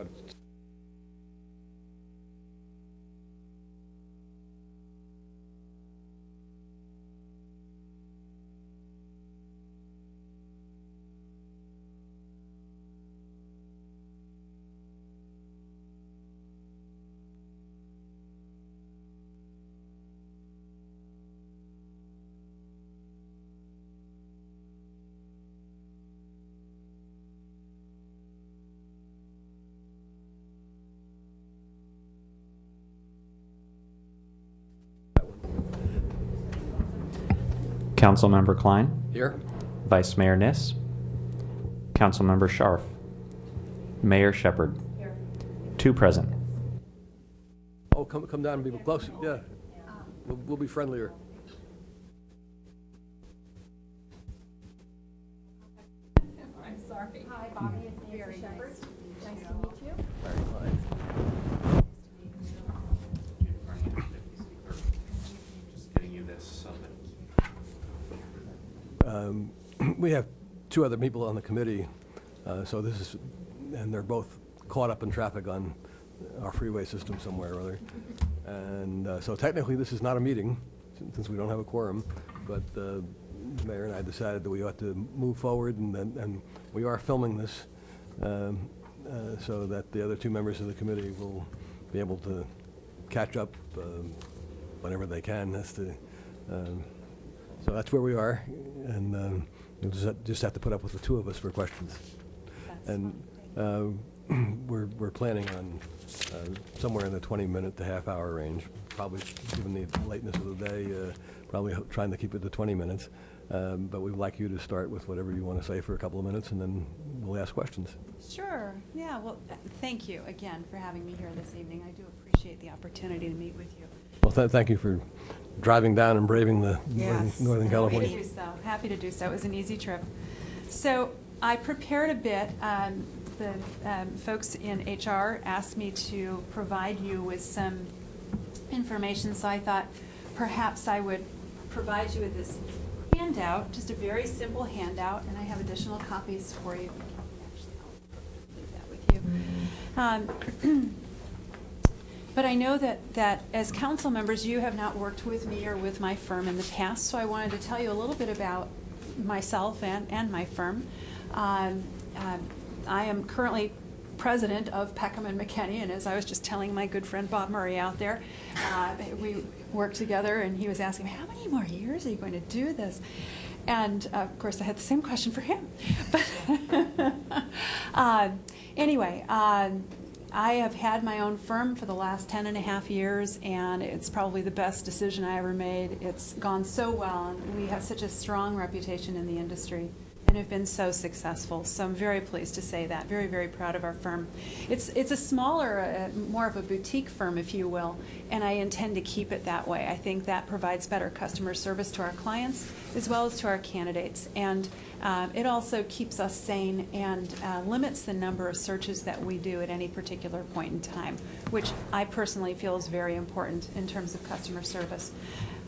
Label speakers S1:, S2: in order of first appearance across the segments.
S1: ought to.
S2: Councilmember Klein,
S1: Here?
S2: Vice Mayor Niss, Councilmember Scharf, Mayor Shepard.
S3: Here.
S2: 2 present.
S1: Oh, come down and be closer. Yeah. We'll be friendlier.
S3: I'm sorry. Hi, Bobby. It's Nancy Shepard. Nice to meet you.
S1: Very fine.
S2: Just getting you this.
S1: We have 2 other people on the committee, so this is, and they're both caught up in traffic on our freeway system somewhere or other. And so technically this is not a meeting, since we don't have a quorum, but the mayor and I decided that we ought to move forward, and we are filming this so that the other 2 members of the committee will be able to catch up whenever they can as to, so that's where we are, and you'll just have to put up with the 2 of us for questions. And we're planning on somewhere in the 20-minute to half-hour range, probably given the lateness of the day, probably trying to keep it to 20 minutes. But we'd like you to start with whatever you want to say for a couple of minutes, and then we'll ask questions.
S3: Sure. Yeah, well, thank you again for having me here this evening. I do appreciate the opportunity to meet with you.
S1: Well, thank you for driving down and braving the Northern California.
S3: Happy to do so. Happy to do so. It was an easy trip. So I prepared a bit. The folks in HR asked me to provide you with some information, so I thought perhaps I would provide you with this handout, just a very simple handout, and I have additional copies for you. Actually, I'll leave that with you. But I know that as council members, you have not worked with me or with my firm in the past, so I wanted to tell you a little bit about myself and my firm. I am currently president of Peckham and McKinney, and as I was just telling my good friend Bob Murray out there, we worked together, and he was asking me, how many more years are you going to do this? And of course, I had the same question for him. But anyway, I have had my own firm for the last 10.5 years, and it's probably the best decision I ever made. It's gone so well, and we have such a strong reputation in the industry and have been so successful. So I'm very pleased to say that. Very, very proud of our firm. It's a smaller, more of a boutique firm, if you will, and I intend to keep it that way. I think that provides better customer service to our clients as well as to our candidates. And it also keeps us sane and limits the number of searches that we do at any particular point in time, which I personally feel is very important in terms of customer service.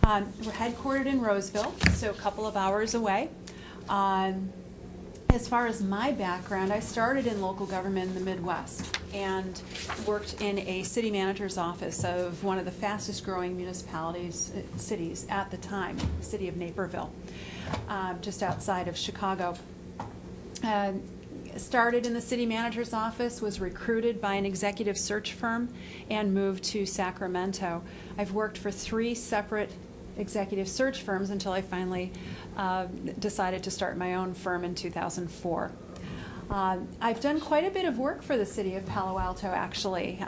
S3: We're headquartered in Roseville, so a couple of hours away. As far as my background, I started in local government in the Midwest and worked in a city manager's office of one of the fastest growing cities at the time, the city of Naperville, just outside of Chicago. Started in the city manager's office, was recruited by an executive search firm, and moved to Sacramento. I've worked for 3 separate executive search firms until I finally decided to start my own firm in 2004. I've done quite a bit of work for the city of Palo Alto, actually.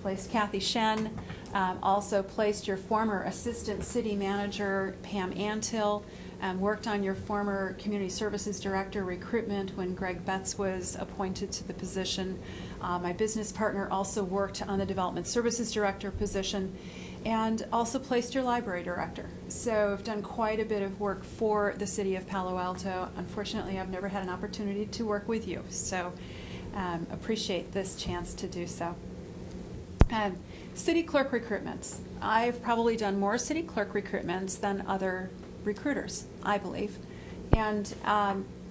S3: Placed Kathy Shen, also placed your former assistant city manager, Pam Antill, worked on your former community services director recruitment when Greg Betts was appointed to the position. My business partner also worked on the development services director position, and also placed your library director. So I've done quite a bit of work for the city of Palo Alto. Unfortunately, I've never had an opportunity to work with you, so appreciate this chance to do so. City clerk recruitments. I've probably done more city clerk recruitments than other recruiters, I believe. And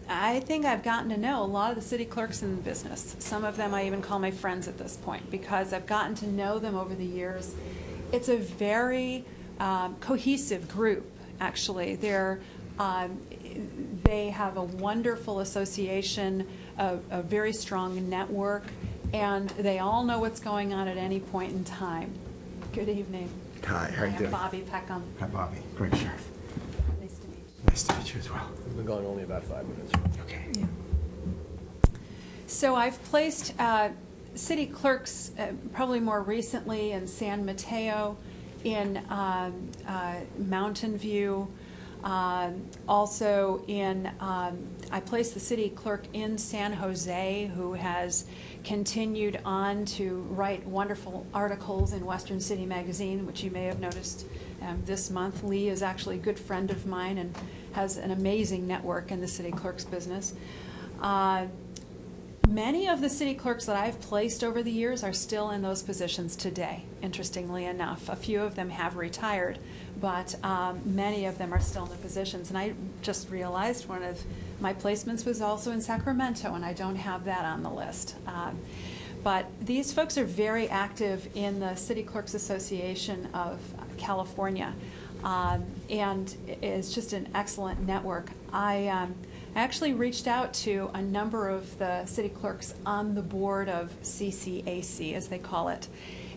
S3: I think I've gotten to know a lot of the city clerks in the business. Some of them I even call my friends at this point because I've gotten to know them over the years. It's a very cohesive group, actually. They have a wonderful association, a very strong network, and they all know what's going on at any point in time. Good evening.
S4: Hi, how are you
S3: I'm
S4: doing?
S3: Bobby Peckham.
S4: Hi, Bobby. Great, Sheriff.
S3: Nice to meet you.
S4: Nice to meet you as well.
S1: We've been going only about 5 minutes.
S4: Okay.
S3: Yeah. So I've placed city clerks probably more recently in San Mateo, in Mountain View, also in, I placed the city clerk in San Jose, who has continued on to write wonderful articles in Western City Magazine, which you may have noticed this month. Lee is actually a good friend of mine and has an amazing network in the city clerk's business. Many of the city clerks that I've placed over the years are still in those positions today, interestingly enough. A few of them have retired, but many of them are still in the positions. And I just realized one of my placements was also in Sacramento, and I don't have that on the list. But these folks are very active in the City Clerks Association of California, and it's just an excellent network. I actually reached out to a number of the city clerks on the board of CCAC, as they call it,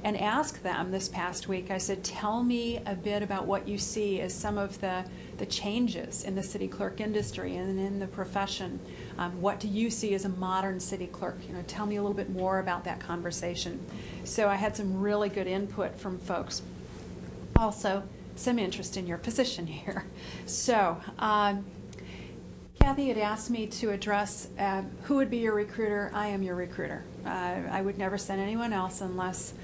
S3: and asked them this past week, I said, tell me a bit about what you see as some of the changes in the city clerk industry and in the profession. What do you see as a modern city clerk? You know, tell me a little bit more about that conversation. So I had some really good input from folks. Also, some interest in your position here. So, Kathy had asked me to address who would be your recruiter. I am your recruiter. I would never send anyone else unless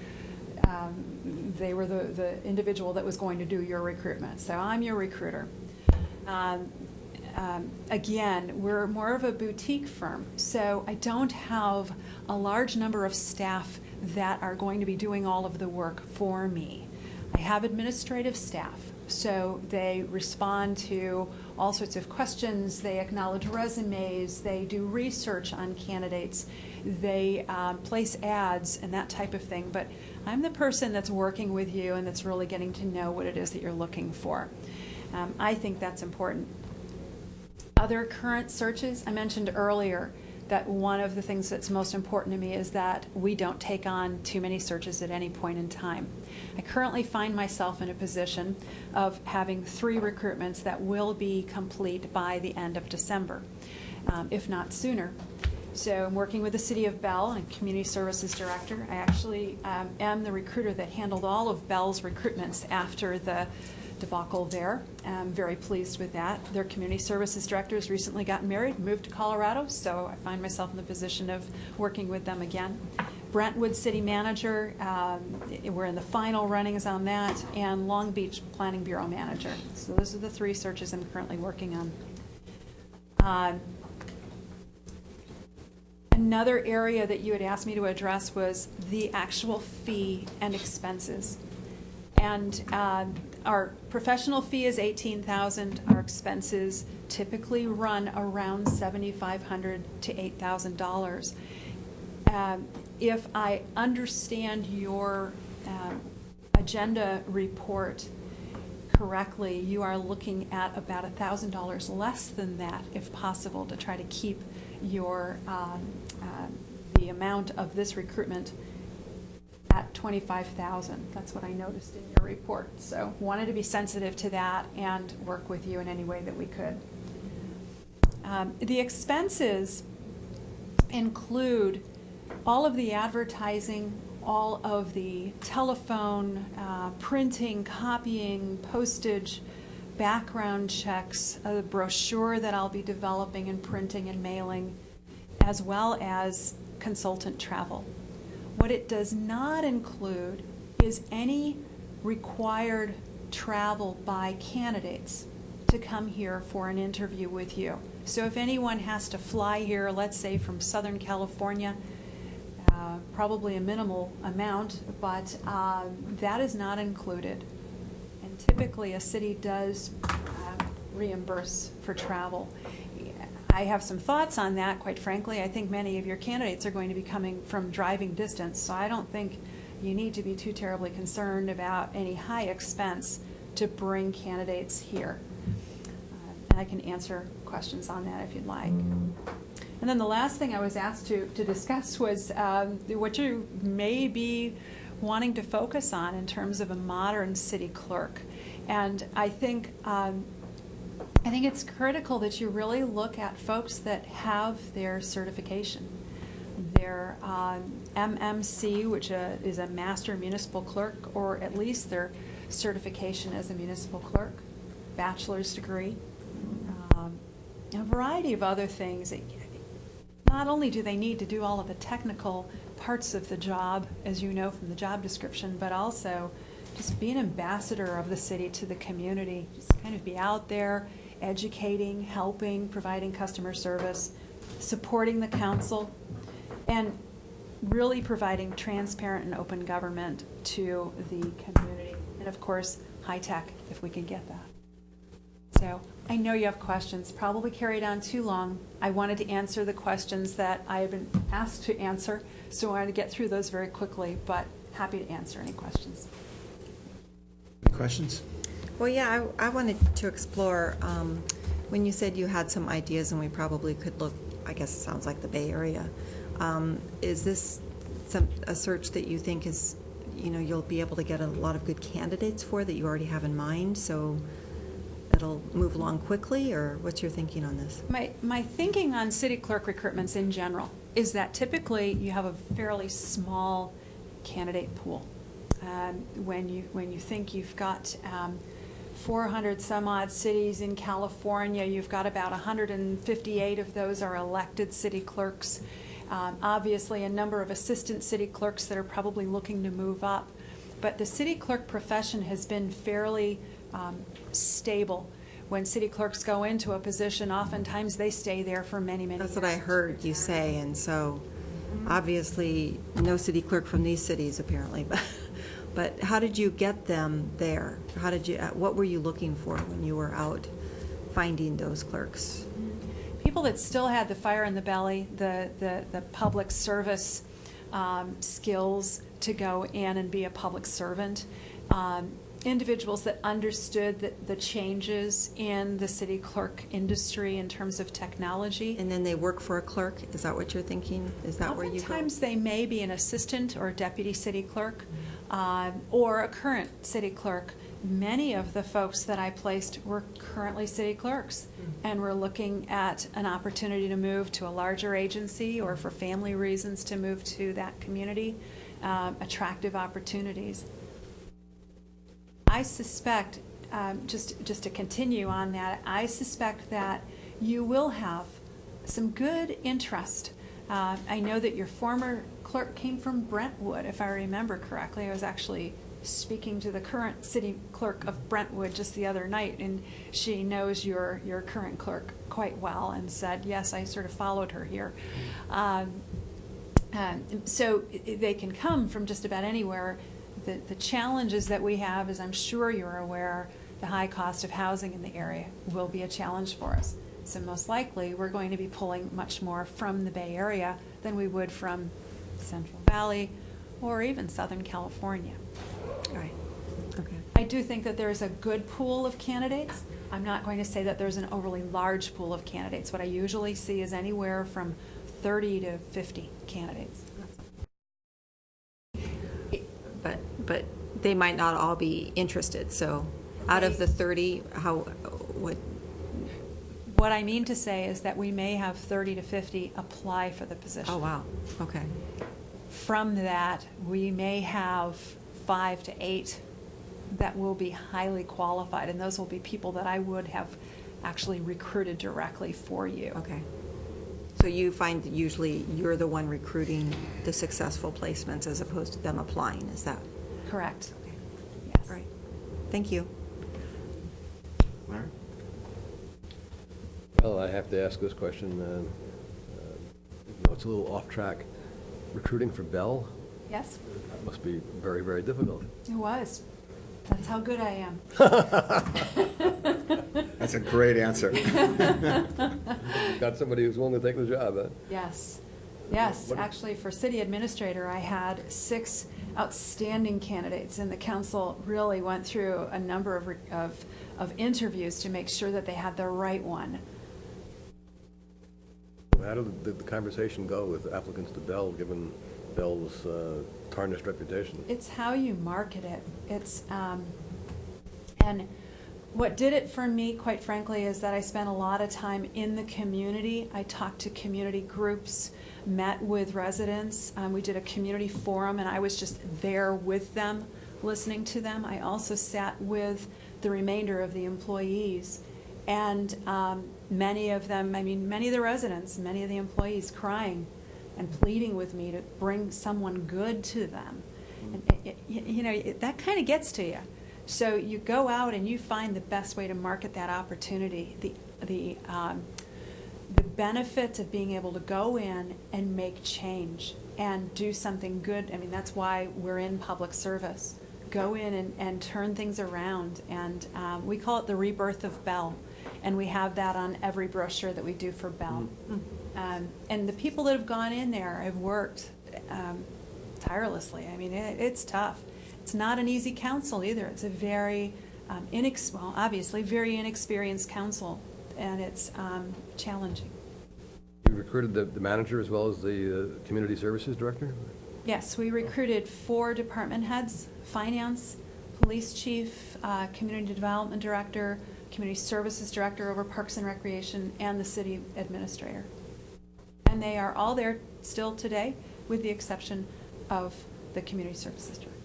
S3: they were the individual that was going to do your recruitment. So I'm your recruiter. Again, we're more of a boutique firm, so I don't have a large number of staff that are going to be doing all of the work for me. I have administrative staff, so they respond to all sorts of questions, they acknowledge resumes, they do research on candidates, they place ads and that type of thing. But I'm the person that's working with you and that's really getting to know what it is that you're looking for. I think that's important. Other current searches, I mentioned earlier that one of the things that's most important to me is that we don't take on too many searches at any point in time. I currently find myself in a position of having 3 recruitments that will be complete by the end of December, if not sooner. So I'm working with the City of Bell and Community Services Director. I actually am the recruiter that handled all of Bell's recruitments after the debacle there. I'm very pleased with that. Their Community Services Director has recently gotten married, moved to Colorado, so I find myself in the position of working with them again. Brentwood City Manager, we're in the final runnings on that, and Long Beach Planning Bureau Manager. So those are the 3 searches I'm currently working on. Another area that you had asked me to address was the actual fee and expenses. And our professional fee is $18,000. Our expenses typically run around $7,500 to $8,000. If I understand your agenda report correctly, you are looking at about $1,000 less than that, if possible, to try to keep your the amount of this recruitment at $25,000. That's what I noticed in your report. So wanted to be sensitive to that and work with you in any way that we could. The expenses include all of the advertising, all of the telephone, printing, copying, postage, background checks, a brochure that I'll be developing and printing and mailing, as well as consultant travel. What it does not include is any required travel by candidates to come here for an interview with you. So if anyone has to fly here, let's say from Southern California, probably a minimal amount, but that is not included. And typically a city does reimburse for travel. I have some thoughts on that, quite frankly. I think many of your candidates are going to be coming from driving distance, so I don't think you need to be too terribly concerned about any high expense to bring candidates here. And I can answer questions on that if you'd like. And then the last thing I was asked to discuss was what you may be wanting to focus on in terms of a modern city clerk. And I think it's critical that you really look at folks that have their certification. Their MMC, which is a Master Municipal Clerk, or at least their certification as a municipal clerk, bachelor's degree, a variety of other things. Not only do they need to do all of the technical parts of the job, as you know from the job description, but also just be an ambassador of the city to the community. Just kind of be out there, educating, helping, providing customer service, supporting the council, and really providing transparent and open government to the community. And of course, high tech, if we can get that. So I know you have questions, probably carried on too long. I wanted to answer the questions that I have been asked to answer, so I wanted to get through those very quickly, but happy to answer any questions.
S4: Any questions?
S5: Well, yeah, I wanted to explore, when you said you had some ideas and we probably could look, I guess it sounds like the Bay Area. Is this a search that you think is, you'll be able to get a lot of good candidates for that you already have in mind, so it'll move along quickly, or what's your thinking on this?
S3: My thinking on city clerk recruitments in general is that typically you have a fairly small candidate pool. When you think you've got 400 some odd cities in California, you've got about 158 of those are elected city clerks. Obviously a number of assistant city clerks that are probably looking to move up. But the city clerk profession has been fairly stable. When city clerks go into a position, oftentimes they stay there for many, many years.
S5: That's what I heard you say, and so obviously no city clerk from these cities apparently, but how did you get them there? What were you looking for when you were out finding those clerks?
S3: People that still had the fire in the belly, the public service skills to go in and be a public servant. Individuals that understood the changes in the city clerk industry in terms of technology.
S5: And then they work for a clerk? Is that what you're thinking? Is that where you go?
S3: Oftentimes they may be an assistant or a deputy city clerk or a current city clerk. Many of the folks that I placed were currently city clerks and were looking at an opportunity to move to a larger agency or for family reasons to move to that community, attractive opportunities. I suspect, just to continue on that, I suspect that you will have some good interest. I know that your former clerk came from Brentwood, if I remember correctly. I was actually speaking to the current city clerk of Brentwood just the other night, and she knows your current clerk quite well and said, yes, I sort of followed her here. So they can come from just about anywhere. The challenges that we have, as I'm sure you're aware, the high cost of housing in the area will be a challenge for us. So most likely we're going to be pulling much more from the Bay Area than we would from Central Valley or even Southern California.
S5: All right. Okay.
S3: I do think that there is a good pool of candidates. I'm not going to say that there's an overly large pool of candidates. What I usually see is anywhere from 30 to 50 candidates.
S5: But they might not all be interested, so out of the 30,
S3: What I mean to say is that we may have 30 to 50 apply for the position.
S5: Oh, wow, okay.
S3: From that, we may have 5 to 8 that will be highly qualified, and those will be people that I would have actually recruited directly for you.
S5: Okay. So you find that usually you're the one recruiting the successful placements as opposed to them applying, is that?
S3: Correct.
S5: Okay.
S3: Yes.
S5: All right. Thank you.
S4: Larry?
S1: Well, I have to ask this question. It's a little off track. Recruiting for Bell
S3: Yes,
S1: must be very, very difficult.
S3: it was. That's how good I am.
S4: That's a great answer.
S1: Got somebody who's willing to take the job, huh?
S3: Yes, yes.
S1: What-
S3: Actually, for city administrator, I had 6 outstanding candidates, and the council really went through a number of interviews to make sure that they had the right one.
S1: How did the conversation go with applicants to Bell, given Bell's tarnished reputation?
S3: It's how you market it. It's, and what did it for me, quite frankly, is that I spent a lot of time in the community. I talked to community groups, met with residents. We did a community forum, and I was just there with them, listening to them. I also sat with the remainder of the employees. And many of them, I mean, many of the residents, many of the employees crying and pleading with me to bring someone good to them. And you know, that kind of gets to you. So you go out and you find the best way to market that opportunity. The benefit of being able to go in and make change and do something good. I mean, that's why we're in public service. Go in and turn things around. And we call it the rebirth of Bell. And we have that on every brochure that we do for Bell. And the people that have gone in there have worked tirelessly. I mean, it's tough. It's not an easy council either. It's a very, well, obviously, very inexperienced council, and it's challenging.
S1: You recruited the manager as well as the community services director?
S3: Yes, we recruited 4 department heads: finance, police chief, community development director, community services director over Parks and Recreation, and the city administrator. And they are all there still today, with the exception of the community services director.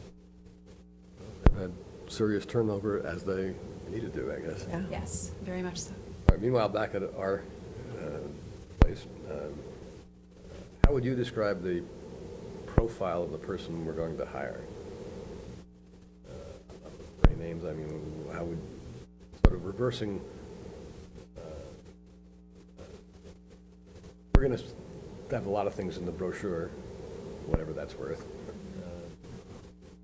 S1: They've had serious turnover, as they needed to, I guess.
S5: Yeah.
S3: Yes, very much so.
S1: All right, meanwhile, back at our place, how would you describe the profile of the person we're going to hire? Any names? I mean, how would, sort of reversing, we're going to have a lot of things in the brochure, whatever that's worth,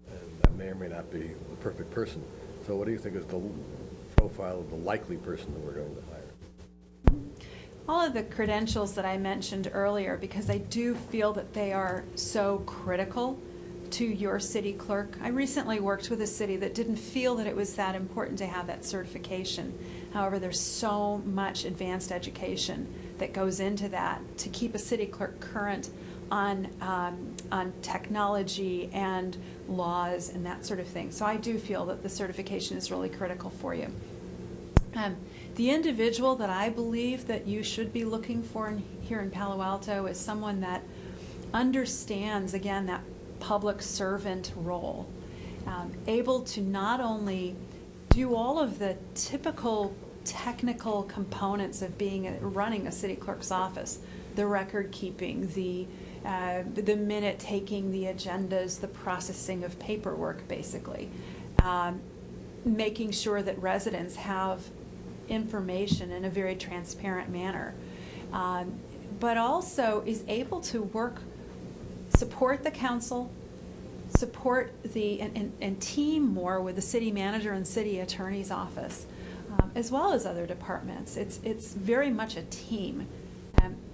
S1: and that may or may not be the perfect person. So what do you think is the profile of the likely person that we're going to hire?
S3: All of the credentials that I mentioned earlier, because I do feel that they are so critical to your city clerk. I recently worked with a city that didn't feel that it was that important to have that certification. However, there's so much advanced education that goes into that to keep a city clerk current on technology and laws and that sort of thing. So I do feel that the certification is really critical for you. The individual that I believe that you should be looking for here in Palo Alto is someone that understands, again, that public servant role, able to not only do all of the typical technical components of running a city clerk's office, the record keeping, the minute taking, the agendas, the processing of paperwork, basically, making sure that residents have information in a very transparent manner, but also is able to support the council, support and team more with the city manager and city attorney's office, as well as other departments. It's very much a team,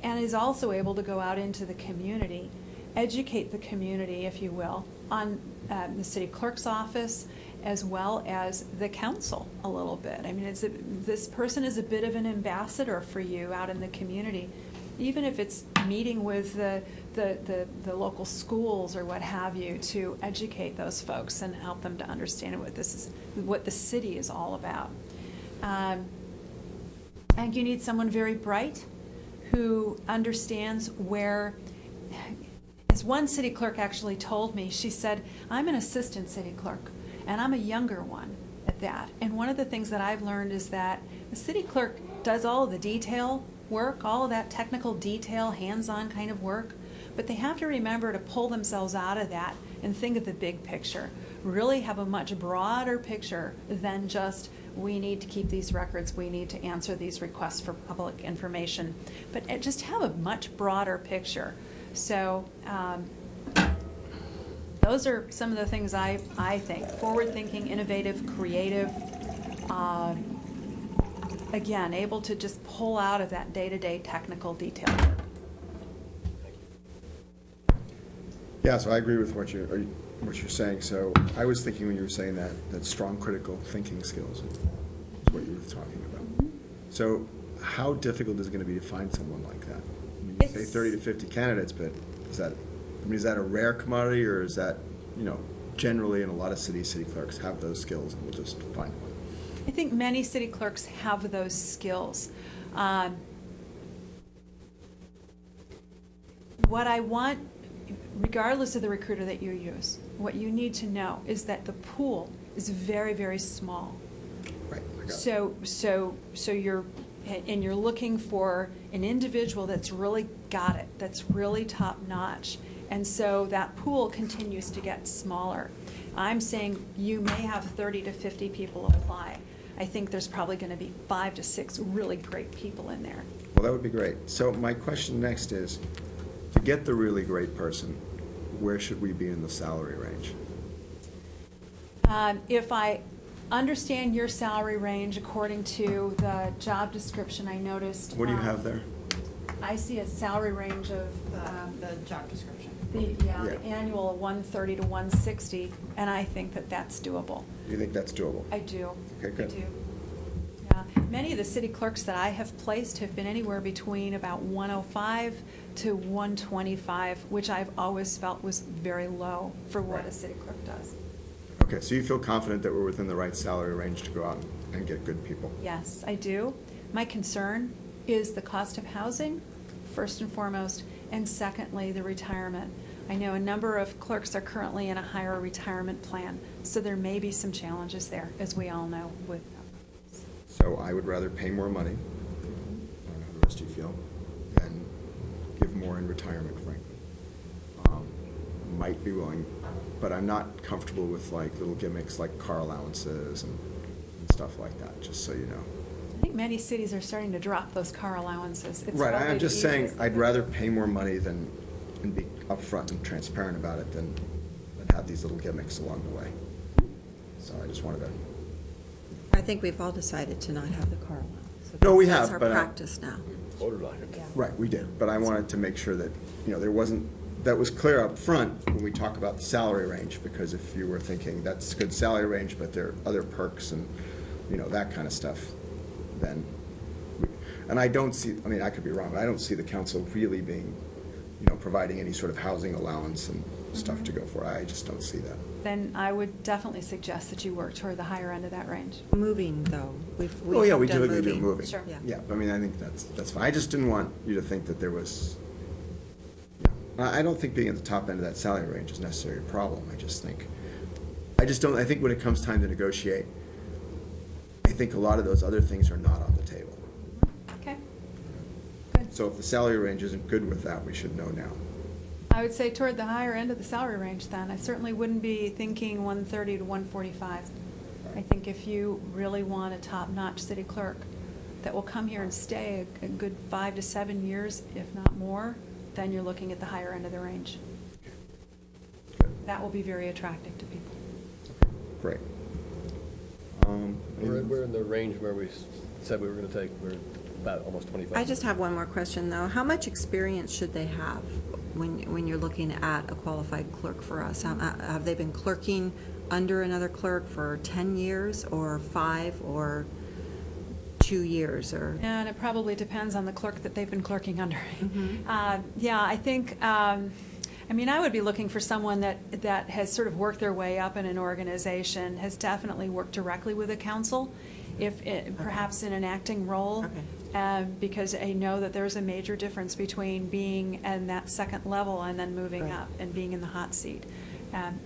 S3: and is also able to go out into the community, educate the community, if you will, on the city clerk's office, as well as the council a little bit. I mean, this person is a bit of an ambassador for you out in the community, even if it's meeting with the local schools or what have you, to educate those folks and help them to understand what the city is all about. And you need someone very bright who understands where, as one city clerk actually told me, she said, I'm an assistant city clerk, and I'm a younger one at that. And one of the things that I've learned is that the city clerk does all of the detail work, all of that technical detail, hands-on kind of work, but they have to remember to pull themselves out of that and think of the big picture, really have a much broader picture than just, we need to keep these records, we need to answer these requests for public information, but just have a much broader picture. So those are some of the things I think: forward-thinking, innovative, creative, again, able to just pull out of that day-to-day technical detail.
S4: Yeah, so I agree with what you're saying. So I was thinking when you were saying that strong critical thinking skills is what you were talking about. So how difficult is it going to be to find someone like that? I mean, you say
S3: It's-
S4: 30 to 50 candidates, but is that a rare commodity, or is that, generally in a lot of cities, city clerks have those skills and we'll just find one?
S3: I think many city clerks have those skills. What I want, regardless of the recruiter that you use, what you need to know is that the pool is very, very small.
S4: Right, I got it.
S3: So you're looking for an individual that's really got it, that's really top notch. And so that pool continues to get smaller. I'm saying you may have 30 to 50 people apply. I think there's probably going to be 5 to 6 really great people in there.
S4: Well, that would be great. So my question next is, to get the really great person, where should we be in the salary range?
S3: If I understand your salary range according to the job description, I noticed.
S4: What do you have there?
S3: I see a salary range of.
S6: The job description.
S3: The
S4: Yeah.
S3: annual 130 to 160, and I think that that's doable.
S4: Do you think that's doable?
S3: I do.
S4: Okay, good.
S3: I do. Yeah. Many of the city clerks that I have placed have been anywhere between about 105 to 125, which I've always felt was very low for what a
S4: Right.
S3: city clerk does.
S4: Okay, so you feel confident that we're within the right salary range to go out and get good people?
S3: Yes, I do. My concern is the cost of housing, first and foremost, and secondly, the retirement. I know a number of clerks are currently in a higher retirement plan, so there may be some challenges there, as we all know with.
S4: So I would rather pay more money, I don't know how the rest of you feel, than give more in retirement, frankly. Might be willing, but I'm not comfortable with like little gimmicks like car allowances and stuff like that, just so you know.
S3: I think many cities are starting to drop those car allowances. It's
S4: Right,
S3: probably
S4: I'm
S3: the
S4: just saying,
S3: easiest
S4: I'd
S3: thing.
S4: rather pay more money and be upfront and transparent about it than have these little gimmicks along the way. So I just wanted to.
S5: I think we've all decided to not have the car allowance. So
S4: No, we
S5: that's
S4: have,
S5: our
S4: but
S5: practice now.
S1: Voted on it.
S4: Right, we did, but I wanted to make sure that, there wasn't, that was clear up front when we talk about the salary range, because if you were thinking, that's a good salary range, but there are other perks and, that kind of stuff, then, and I don't see, I mean, I could be wrong, but I don't see the council really being, providing any sort of housing allowance and stuff to go for. I just don't see that.
S3: Then I would definitely suggest that you work toward the higher end of that range.
S5: Moving, though, we've
S4: Oh, yeah, we
S5: done
S4: typically do moving.
S3: Sure.
S5: Yeah.
S4: Yeah, I mean, I think that's fine. I just didn't want you to think that there was, I don't think being at the top end of that salary range is necessarily a problem. I just think when it comes time to negotiate, I think a lot of those other things are not on the table.
S3: Okay, good.
S4: So if the salary range isn't good with that, we should know now.
S3: I would say toward the higher end of the salary range then. I certainly wouldn't be thinking 130 to 145. I think if you really want a top-notch city clerk that will come here and stay a good 5 to 7 years, if not more, then you're looking at the higher end of the range.
S4: Good.
S3: That will be very attractive to people.
S4: Great.
S1: We're in the range where we said we were going to take, we're about almost 25.
S5: I just have one more question, though. How much experience should they have when you're looking at a qualified clerk for us? Have they been clerking under another clerk for 10 years, or 5, or 2 years, or?
S3: And it probably depends on the clerk that they've been clerking under.
S5: Mhm.
S3: Yeah, I think, I would be looking for someone that has sort of worked their way up in an organization, has definitely worked directly with a council, perhaps in an acting role.
S5: Okay.
S3: Because I know that there's a major difference between being in that second level and then moving
S5: Right.
S3: up and being in the hot seat.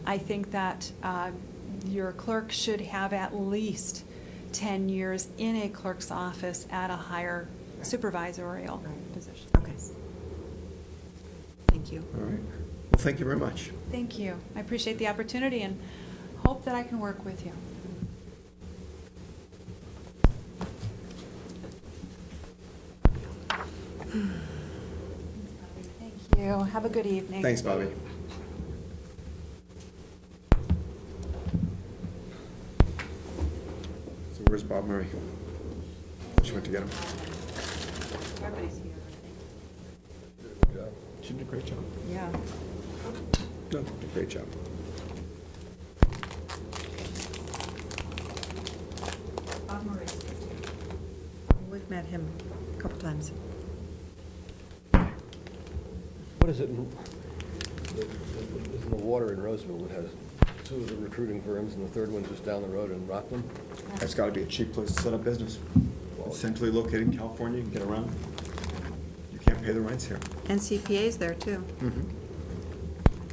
S3: I think that your clerk should have at least 10 years in a clerk's office at a higher supervisorial
S5: Right.
S3: position.
S5: Okay. Thank you.
S4: All right. Well, thank you very much.
S3: Thank you. I appreciate the opportunity and hope that I can work with you. Thank you. Have a good evening.
S4: Thanks, Bobby. So where's Bob Murray? She went to get him.
S6: Everybody's here,
S4: She did a great job.
S5: Yeah.
S4: No, did a great job.
S6: I think.
S5: We've met him a couple times.
S1: What is it in the water in Roseville that has two of the recruiting firms and the third one's just down the road in Rockland?
S4: It's got to be a cheap place to set up business. It's centrally located in California, you can get around. You can't pay the rents here.
S5: And CPA's there, too.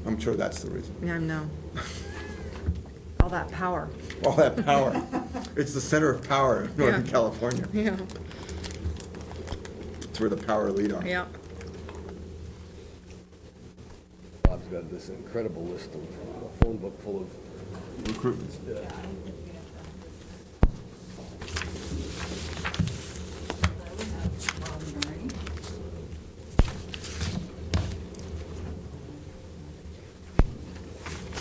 S4: I'm sure that's the reason.
S5: Yeah, I know. All that power.
S4: All that power. It's the center of power in Northern
S5: Yeah.
S4: California.
S5: Yeah.
S4: It's where the power elite are.
S5: Yeah.
S1: Bob's got this incredible list of, a phone book full of
S4: Recruitment.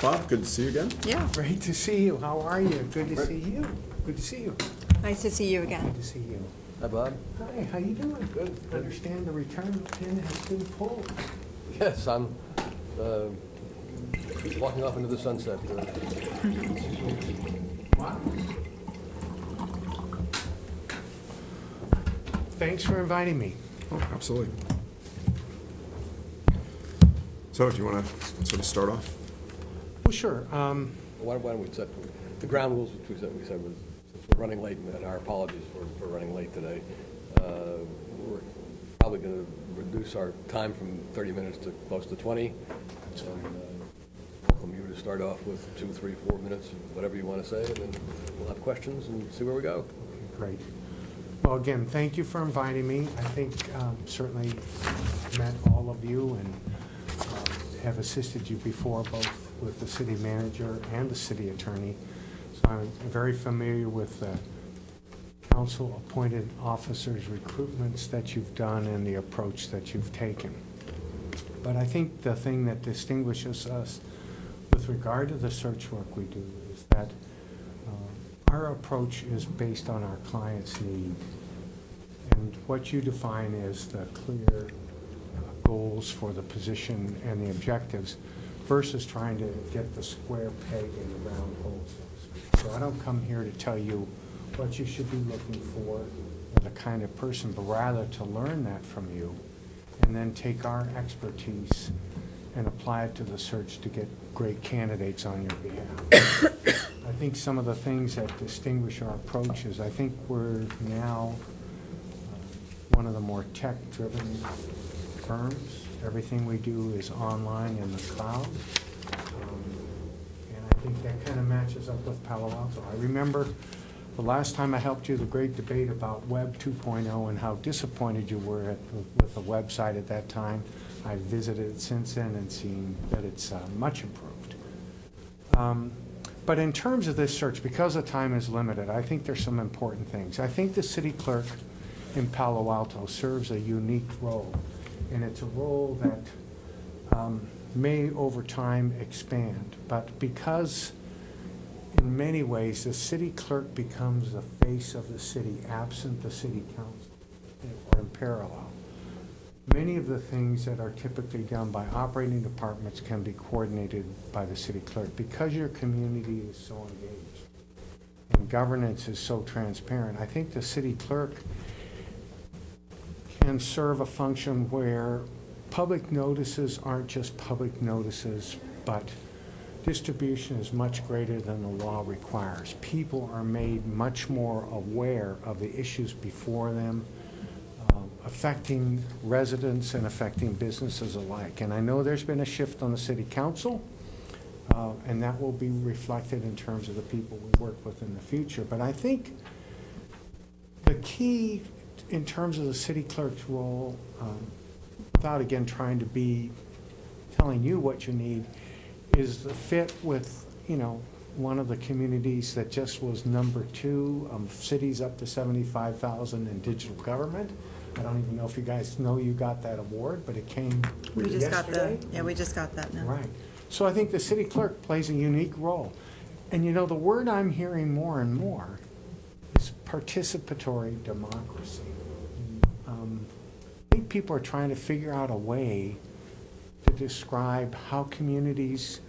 S4: Bob, good to see you again.
S5: Yeah.
S7: Great to see you. How are you? Good to see you. Good to see you.
S5: Nice to see you again.
S7: Good to see you.
S1: Hi, Bob.
S7: Hi, how you doing? Good. Understand the return pin has been pulled.
S1: Yes, I'm walking off into the sunset.
S7: Wow. Thanks for inviting me.
S4: Oh, absolutely. So, do you want to sort of start off?
S7: Well, sure.
S1: Why don't we set, the ground rules, which we said was, since we're running late, and our apologies for running late today, we're probably going to reduce our time from 30 minutes to close to 20.
S7: That's fine.
S1: Welcome you to start off with 2, 3, 4 minutes, whatever you want to say, and then we'll have questions and see where we go.
S7: Great. Well, again, thank you for inviting me. I think certainly met all of you and have assisted you before, both with the city manager and the city attorney. So I'm very familiar with the council-appointed officers' recruitments that you've done and the approach that you've taken. But I think the thing that distinguishes us with regard to the search work we do is that our approach is based on our client's need. And what you define as the clear goals for the position and the objectives versus trying to get the square peg in the round hole. So I don't come here to tell you what you should be looking for or the kind of person, but rather to learn that from you and then take our expertise and apply it to the search to get great candidates on your behalf. I think some of the things that distinguish our approach is I think we're now one of the more tech-driven firms. Everything we do is online in the cloud. And I think that kind of matches up with Palo Alto. I remember the last time I helped you, the great debate about Web 2.0 and how disappointed you were with the website at that time. I've visited it since then and seen that it's much improved. But in terms of this search, because the time is limited, I think there's some important things. I think the city clerk in Palo Alto serves a unique role, and it's a role that may over time expand. But because in many ways the city clerk becomes the face of the city absent the city council or in parallel, many of the things that are typically done by operating departments can be coordinated by the city clerk because your community is so engaged and governance is so transparent. I think the city clerk can serve a function where public notices aren't just public notices, but distribution is much greater than the law requires. People are made much more aware of the issues before them, affecting residents and affecting businesses alike. And I know there's been a shift on the city council, and that will be reflected in terms of the people we work with in the future. But I think the key in terms of the city clerk's role, without again trying to be telling you what you need, is the fit with, you know, one of the communities that just was number 2 of cities up to 75,000 in digital government. I don't even know if you guys know you got that award, but it came
S5: We just got
S7: yesterday.
S5: we just got that now.
S7: Right. So I think the city clerk plays a unique role. And you know, the word I'm hearing more and more is participatory democracy. I think people are trying to figure out a way to describe how communities,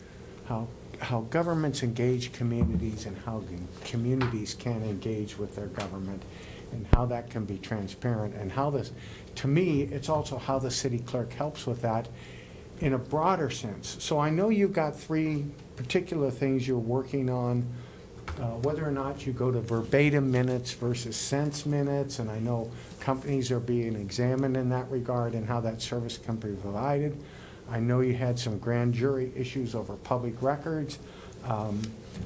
S7: how governments engage communities and how communities can engage with their government and how that can be transparent and how this, to me, it's also how the city clerk helps with that in a broader sense. So I know you've got 3 particular things you're working on, whether or not you go to verbatim minutes versus sense minutes, and I know companies are being examined in that regard and how that service can be provided. I know you had some grand jury issues over public records.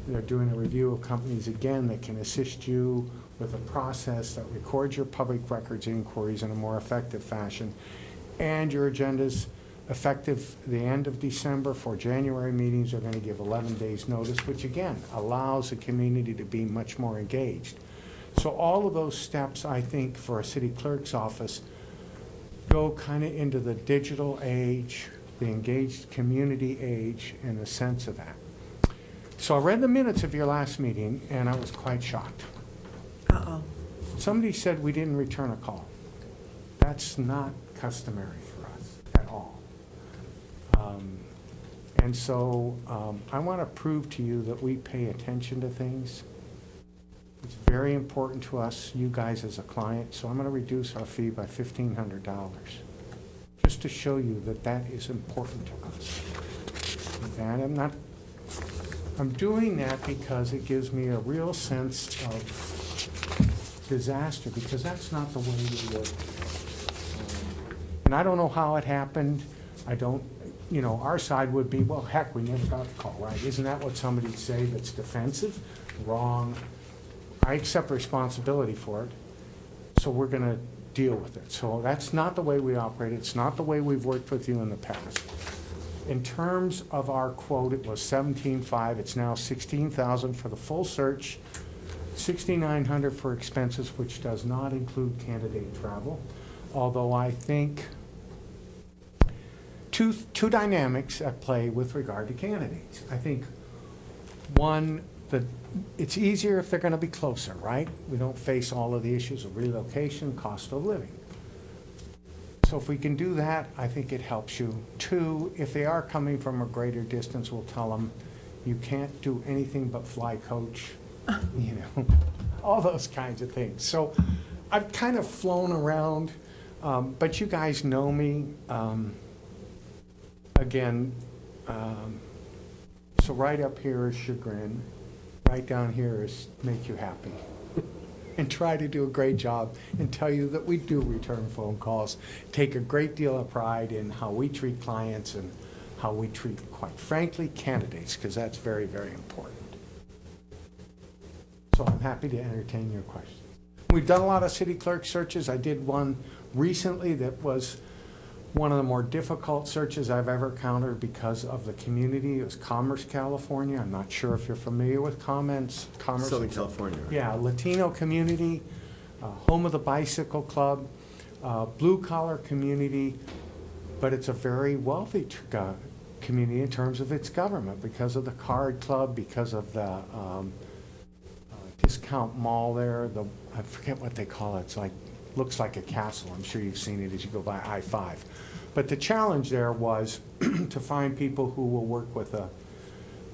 S7: They're doing a review of companies again that can assist you with a process that records your public records inquiries in a more effective fashion. And your agendas effective the end of December for January meetings are going to give 11 days notice, which again allows the community to be much more engaged. So all of those steps, I think, for a city clerk's office go kind of into the digital age, the engaged community age, in the sense of that. So I read the minutes of your last meeting, and I was quite shocked.
S5: Uh-oh.
S7: Somebody said we didn't return a call. That's not customary for us at all. And so I want to prove to you that we pay attention to things. It's very important to us, you guys as a client, so I'm going to reduce our fee by $1,500, just to show you that that is important to us. And I'm doing that because it gives me a real sense of disaster, because that's not the way we work. And I don't know how it happened. I don't, you know, our side would be, well, heck, we never got the call, right? Isn't that what somebody'd say that's defensive? Wrong. I accept responsibility for it, so we're going to deal with it. So that's not the way we operate. It's not the way we've worked with you in the past. In terms of our quote, it was $17,500. It's now $16,000 for the full search, $6,900 for expenses, which does not include candidate travel. Although I think two dynamics at play with regard to candidates. I think one, that it's easier if they're going to be closer, right? We don't face all of the issues of relocation, cost of living. So if we can do that, I think it helps you. 2, if they are coming from a greater distance, we'll tell them you can't do anything but fly coach, you know, all those kinds of things. So I've kind of flown around, but you guys know me. Again, so right up here is chagrin. Right down here is make you happy. And try to do a great job and tell you that we do return phone calls, take a great deal of pride in how we treat clients and how we treat, quite frankly, candidates, because that's very, very important. So I'm happy to entertain your questions. We've done a lot of city clerk searches. I did one recently that was one of the more difficult searches I've ever encountered because of the community. It was Commerce, California. I'm not sure if you're familiar with Commerce.
S4: Southern California. Right?
S7: Yeah, Latino community, home of the bicycle club, blue collar community, but it's a very wealthy community in terms of its government because of the card club, because of the discount mall there. I forget what they call it. It's like, looks like a castle. I'm sure you've seen it as you go by I-5. But the challenge there was to find people who will work with a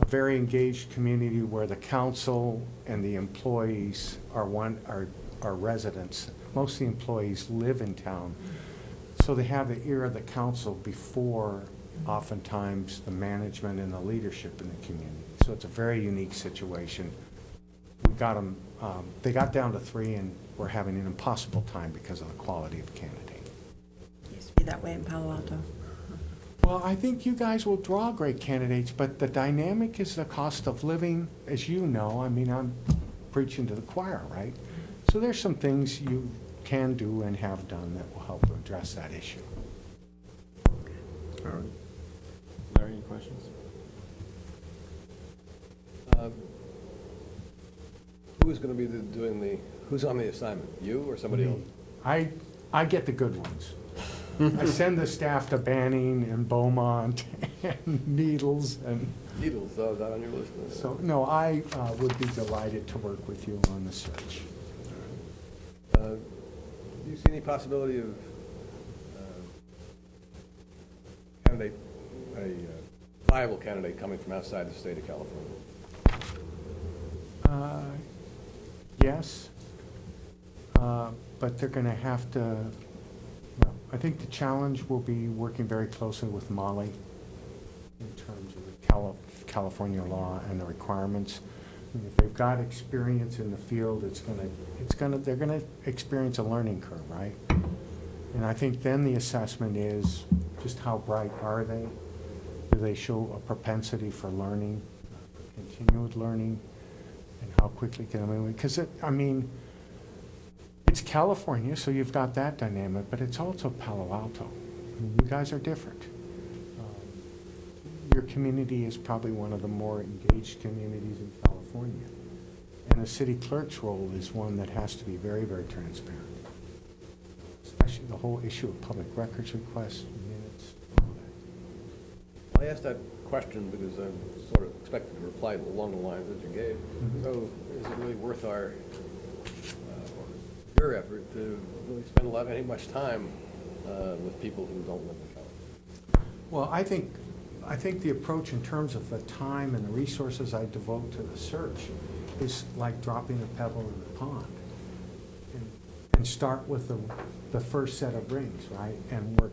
S7: very engaged community where the council and the employees are residents. Most of the employees live in town. So they have the ear of the council before oftentimes the management and the leadership in the community. So it's a very unique situation. We got them, they got down to 3 and we're having an impossible time because of the quality of the candidate.
S5: It used to be that way in Palo Alto.
S7: Well, I think you guys will draw great candidates, but the dynamic is the cost of living, as you know. I mean, I'm preaching to the choir, right? So there's some things you can do and have done that will help address that issue.
S4: All right.
S1: Larry, any questions? Who's going to be who's on the assignment? You or somebody else?
S7: I get the good ones. I send the staff to Banning and Beaumont and Needles and.
S1: Needles, is that on your list?
S7: So, no, I would be delighted to work with you on the search.
S1: you see any possibility of candidate, a viable candidate coming from outside the state of California?
S7: Yes, but they're going to have to, well, I think the challenge will be working very closely with Molly in terms of the California law and the requirements. I mean, if they've got experience in the field, they're going to experience a learning curve, right? And I think then the assessment is just how bright are they? Do they show a propensity for learning, continued learning, and how quickly can they move? Because it's California, so you've got that dynamic, but it's also Palo Alto. I mean, you guys are different. Your community is probably one of the more engaged communities in California. And the city clerk's role is one that has to be very, very transparent. Especially the whole issue of public records requests, minutes, all that.
S1: I asked that question because I sort of expected to reply along the lines that you gave.
S7: Mhm.
S1: So is it really worth or your effort to really spend any much time with people who don't live in California?
S7: Well, I think the approach in terms of the time and the resources I devote to the search is like dropping a pebble in the pond. And start with the first set of rings, right? And work.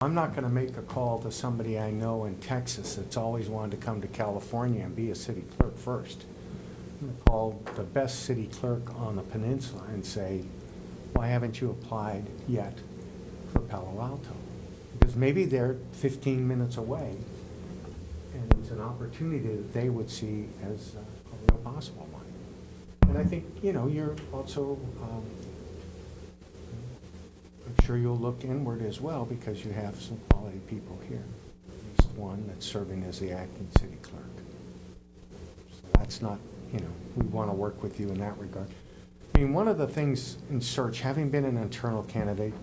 S7: I'm not going to make a call to somebody I know in Texas that's always wanted to come to California and be a city clerk first. I'm going to call the best city clerk on the peninsula and say, why haven't you applied yet for Palo Alto? Because maybe they're 15 minutes away, and it's an opportunity that they would see as a real possible one. And I think, you're also, I'm sure you'll look inward as well because you have some quality people here. At least one that's serving as the acting city clerk. So that's not, we want to work with you in that regard. I mean, one of the things in search, having been an internal candidate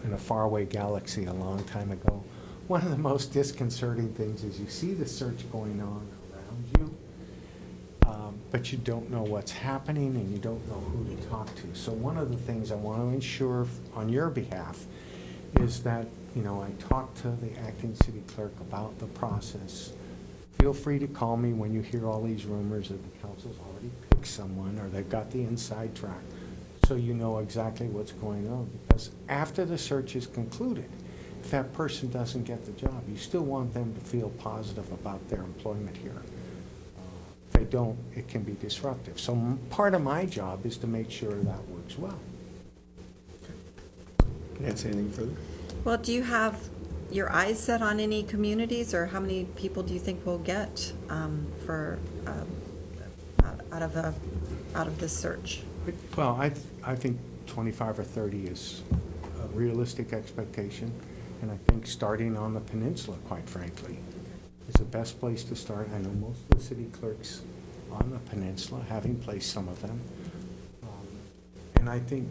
S7: in a faraway galaxy a long time ago, one of the most disconcerting things is you see the search going on around you, but you don't know what's happening and you don't know who to talk to. So one of the things I want to ensure on your behalf is that, I talk to the acting city clerk about the process. Feel free to call me when you hear all these rumors that the council's already picked someone or they've got the inside track, so you know exactly what's going on. Because after the search is concluded, if that person doesn't get the job, you still want them to feel positive about their employment here. If they don't, it can be disruptive. So part of my job is to make sure that works well.
S4: Nancy, anything further?
S5: Well, do you have your eyes set on any communities, or how many people do you think we'll get out of this search?
S7: Well, I think 25 or 30 is a realistic expectation, and I think starting on the peninsula, quite frankly, is the best place to start. I know most of the city clerks on the peninsula, having placed some of them, and I think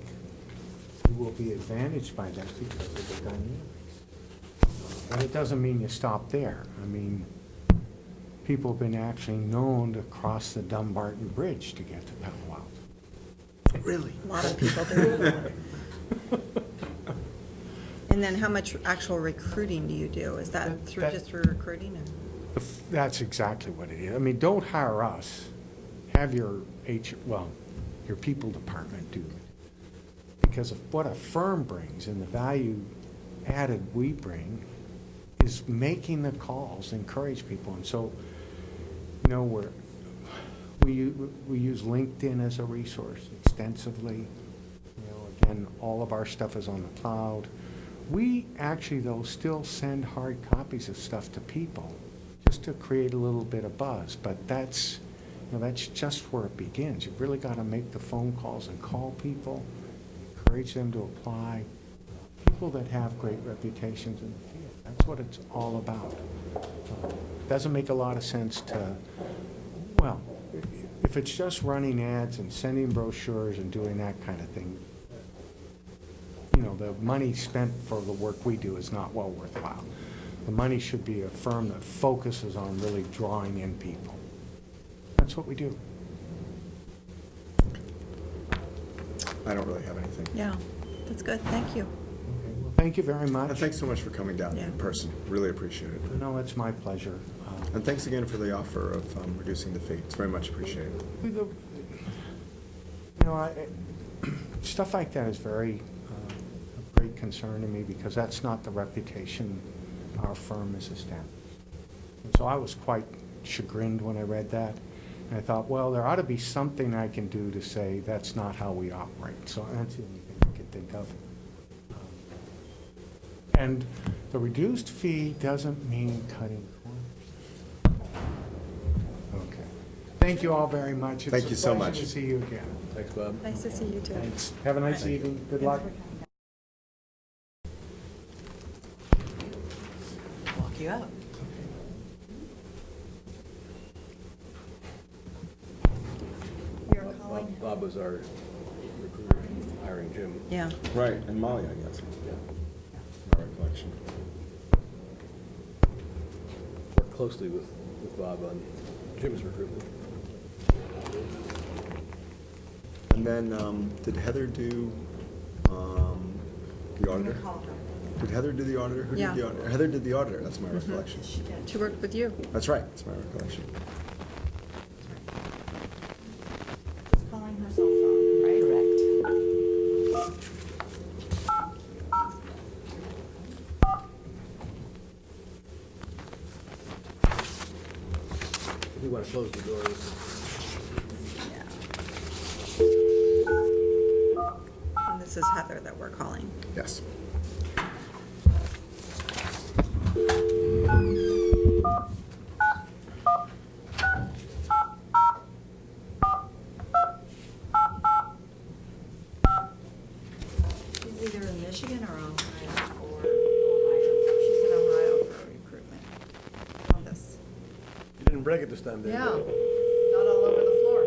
S7: you will be advantaged by that because of the dynamics. But it doesn't mean you stop there. I mean, people have been actually known to cross the Dumbarton Bridge to get to Palo Alto.
S4: Really?
S5: A lot of people do. And then how much actual recruiting do you do? Is that just through recruiting?
S7: That's exactly what it is. I mean, don't hire us. Have your people department do it. Because of what a firm brings and the value added we bring is making the calls, encourage people. And so, we use LinkedIn as a resource extensively. Again, all of our stuff is on the cloud. We actually, though, still send hard copies of stuff to people just to create a little bit of buzz. But that's just where it begins. You've really got to make the phone calls and call people, encourage them to apply. People that have great reputations in the field. That's what it's all about. Doesn't make a lot of sense to, if it's just running ads and sending brochures and doing that kind of thing, the money spent for the work we do is not well worthwhile. The money should be a firm that focuses on really drawing in people. That's what we do.
S4: I don't really have anything.
S5: Yeah, that's good, thank you.
S7: Okay, well, thank you very much.
S4: And thanks so much for coming down
S5: Yeah.
S4: in person. Really appreciate it.
S7: No, it's my pleasure.
S4: And thanks again for the offer of reducing the fee. It's very much appreciated.
S7: You know, stuff like that is very, a great concern to me because that's not the reputation our firm has established. And so I was quite chagrined when I read that. And I thought, well, there ought to be something I can do to say that's not how we operate. So that's the only thing I could think of. And the reduced fee doesn't mean cutting corners. Okay. Thank you all very much.
S4: Thank you so much.
S7: It's a pleasure to see you again.
S1: Thanks, Bob.
S5: Nice to see you too.
S7: Thanks. Have a nice evening. Good luck.
S6: Walk you out.
S5: You're calling?
S1: Bob was our recruiter hiring Jim.
S5: Yeah.
S4: Right, and Molly, I guess.
S1: Yeah.
S4: My recollection.
S1: Worked closely with Bob on Jim's recruitment.
S4: And then, did Heather do the auditor? Did Heather do the auditor? Who
S5: Yeah.
S4: did the auditor? Heather did the auditor, that's my recollection.
S5: She worked with you.
S4: That's right, that's my recollection.
S6: Just calling her cell phone, right? Correct.
S1: If you want to close the doors.
S5: And this is Heather that we're calling.
S4: Yes.
S5: She's either in Michigan or Ohio for Ohio. She's in Ohio for recruitment. On this.
S1: You didn't break it this time, did you?
S5: Yeah. Not all over the floor.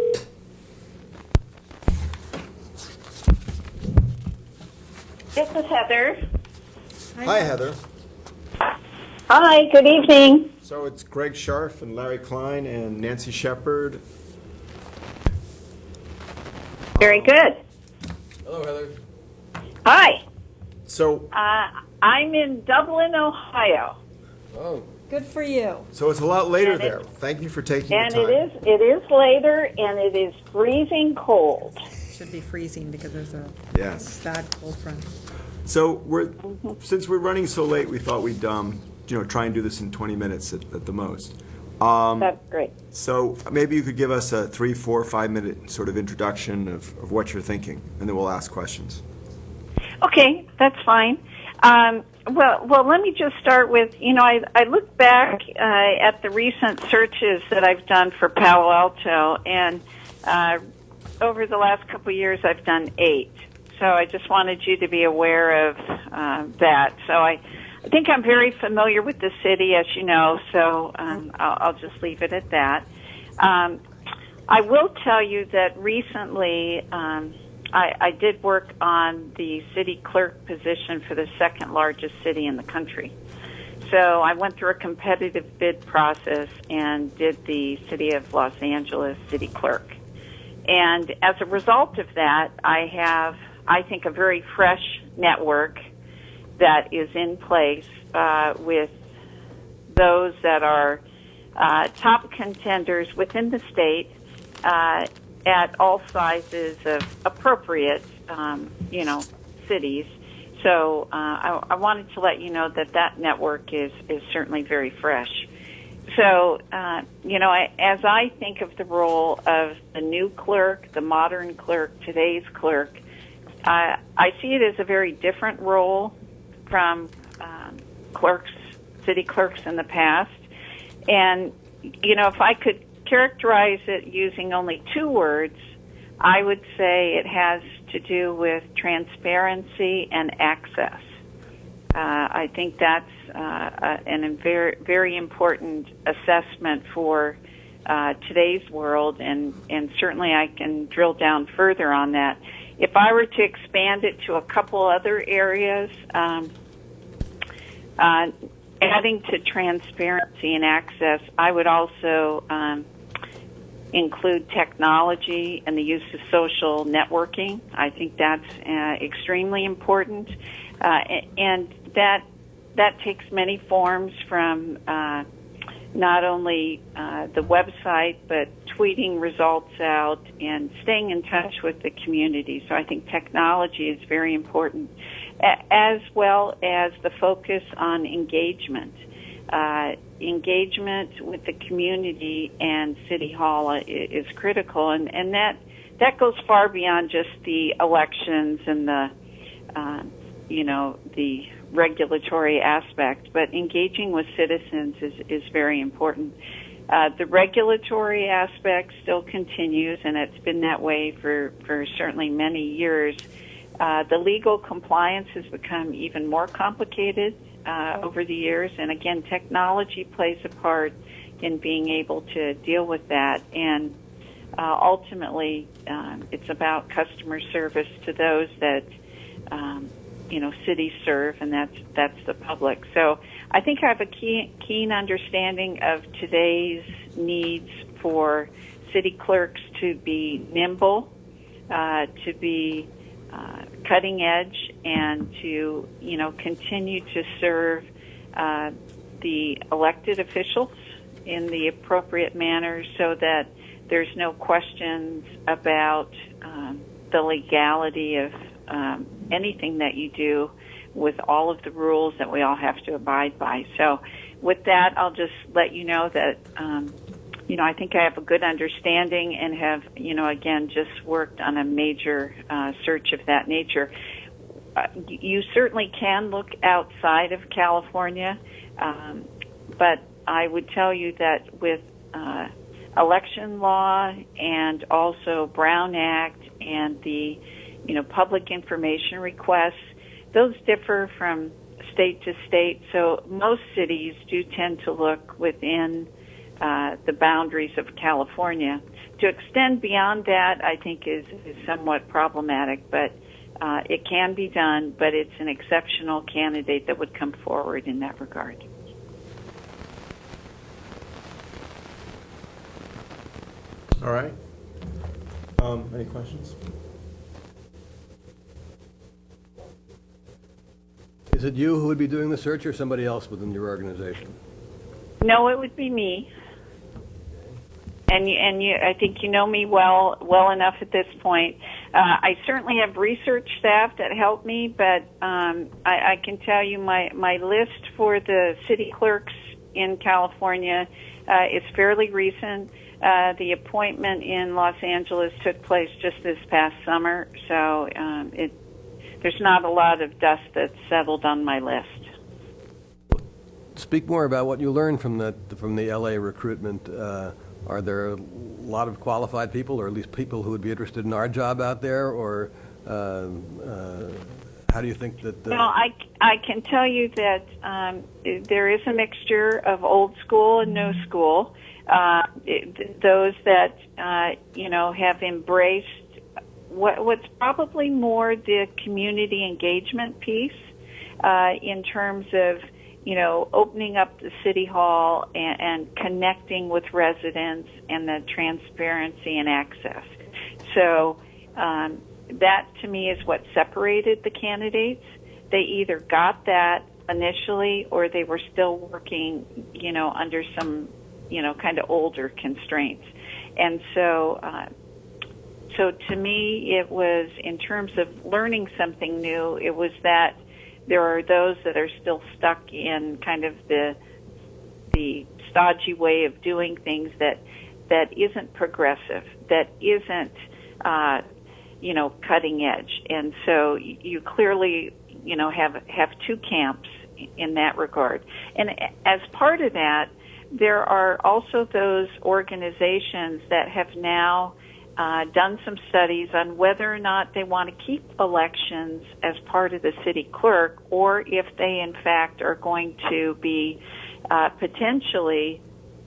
S8: This is Heather.
S4: Hi, Heather.
S8: Hi, good evening.
S4: So it's Greg Scharf and Larry Klein and Nancy Shepard.
S8: Very good.
S1: Hello, Heather.
S8: Hi.
S4: So,
S8: I'm in Dublin, Ohio,
S1: Oh,
S5: Good for you.
S4: so it's a lot later
S8: And
S4: there. Thank you for taking
S8: and
S4: the time.
S8: it is later, and it is freezing cold.
S5: Should be freezing because there's a
S4: Yes.
S5: bad cold front.
S4: So since we're running so late, we thought we'd, try and do this in 20 minutes at the most.
S8: That's great.
S4: So maybe you could give us a 3, 4, 5-minute sort of introduction of what you're thinking, and then we'll ask questions.
S8: Okay, that's fine. Well, let me just start with, I look back at the recent searches that I've done for Palo Alto, and over the last couple of years, I've done 8. So I just wanted you to be aware of that. So I think I'm very familiar with the city, as you know, so I'll just leave it at that. I will tell you that recently I did work on the city clerk position for the second largest city in the country. So I went through a competitive bid process and did the City of Los Angeles city clerk. And as a result of that, I have, I think, a very fresh network that is in place with those that are top contenders within the state at all sizes of appropriate, cities. So I wanted to let you know that network is certainly very fresh. So, as I think of the role of the new clerk, the modern clerk, today's clerk, I see it as a very different role from city clerks in the past. And, if I could characterize it using only 2 words, I would say it has to do with transparency and access. I think that's a very, very important assessment for today's world, and certainly I can drill down further on that. If I were to expand it to a couple other areas, adding to transparency and access, I would also include technology and the use of social networking. I think that's extremely important, and that takes many forms, from not only the website, but tweeting results out and staying in touch with the community. So I think technology is very important, as well as the focus on engagement. Engagement with the community and City Hall is critical, and that goes far beyond just the elections and the the regulatory aspect, but engaging with citizens is very important. The regulatory aspect still continues, and it's been that way for certainly many years. The legal compliance has become even more complicated over the years, and again, technology plays a part in being able to deal with that, and ultimately it's about customer service to those that cities serve, and that's the public. So I think I have a keen understanding of today's needs for city clerks to be nimble, to be cutting edge, and to continue to serve the elected officials in the appropriate manner, so that there's no questions about the legality of anything that you do, with all of the rules that we all have to abide by. So with that, I'll just let you know that I think I have a good understanding, and have again just worked on a major search of that nature. You certainly can look outside of California, but I would tell you that with election law, and also Brown Act, and the public information requests, those differ from state to state. So most cities do tend to look within the boundaries of California. To extend beyond that, I think is somewhat problematic, but it can be done, but it's an exceptional candidate that would come forward in that regard.
S9: All right. Any questions?
S1: Is it you who would be doing the search, or somebody else within your organization?
S8: No, it would be me. And you, I think you know me well enough at this point. I certainly have research staff that help me, but I can tell you my list for the city clerks in California is fairly recent. The appointment in Los Angeles took place just this past summer, so there's not a lot of dust that's settled on my list.
S1: Speak more about what you learned from the LA recruitment. Are there a lot of qualified people, or at least people who would be interested in our job out there, or how do you think that?
S8: Well, I can tell you that there is a mixture of old school and new school. Those that have embraced what's probably more the community engagement piece, in terms of opening up the city hall and connecting with residents, and the transparency and access. So that to me is what separated the candidates. They either got that initially, or they were still working under some kind of older constraints. And so to me, it was, in terms of learning something new, it was that there are those that are still stuck in kind of the stodgy way of doing things that isn't progressive, that isn't cutting edge. And so you clearly have two camps in that regard. And as part of that, there are also those organizations that have now done some studies on whether or not they want to keep elections as part of the city clerk, or if they in fact are going to be potentially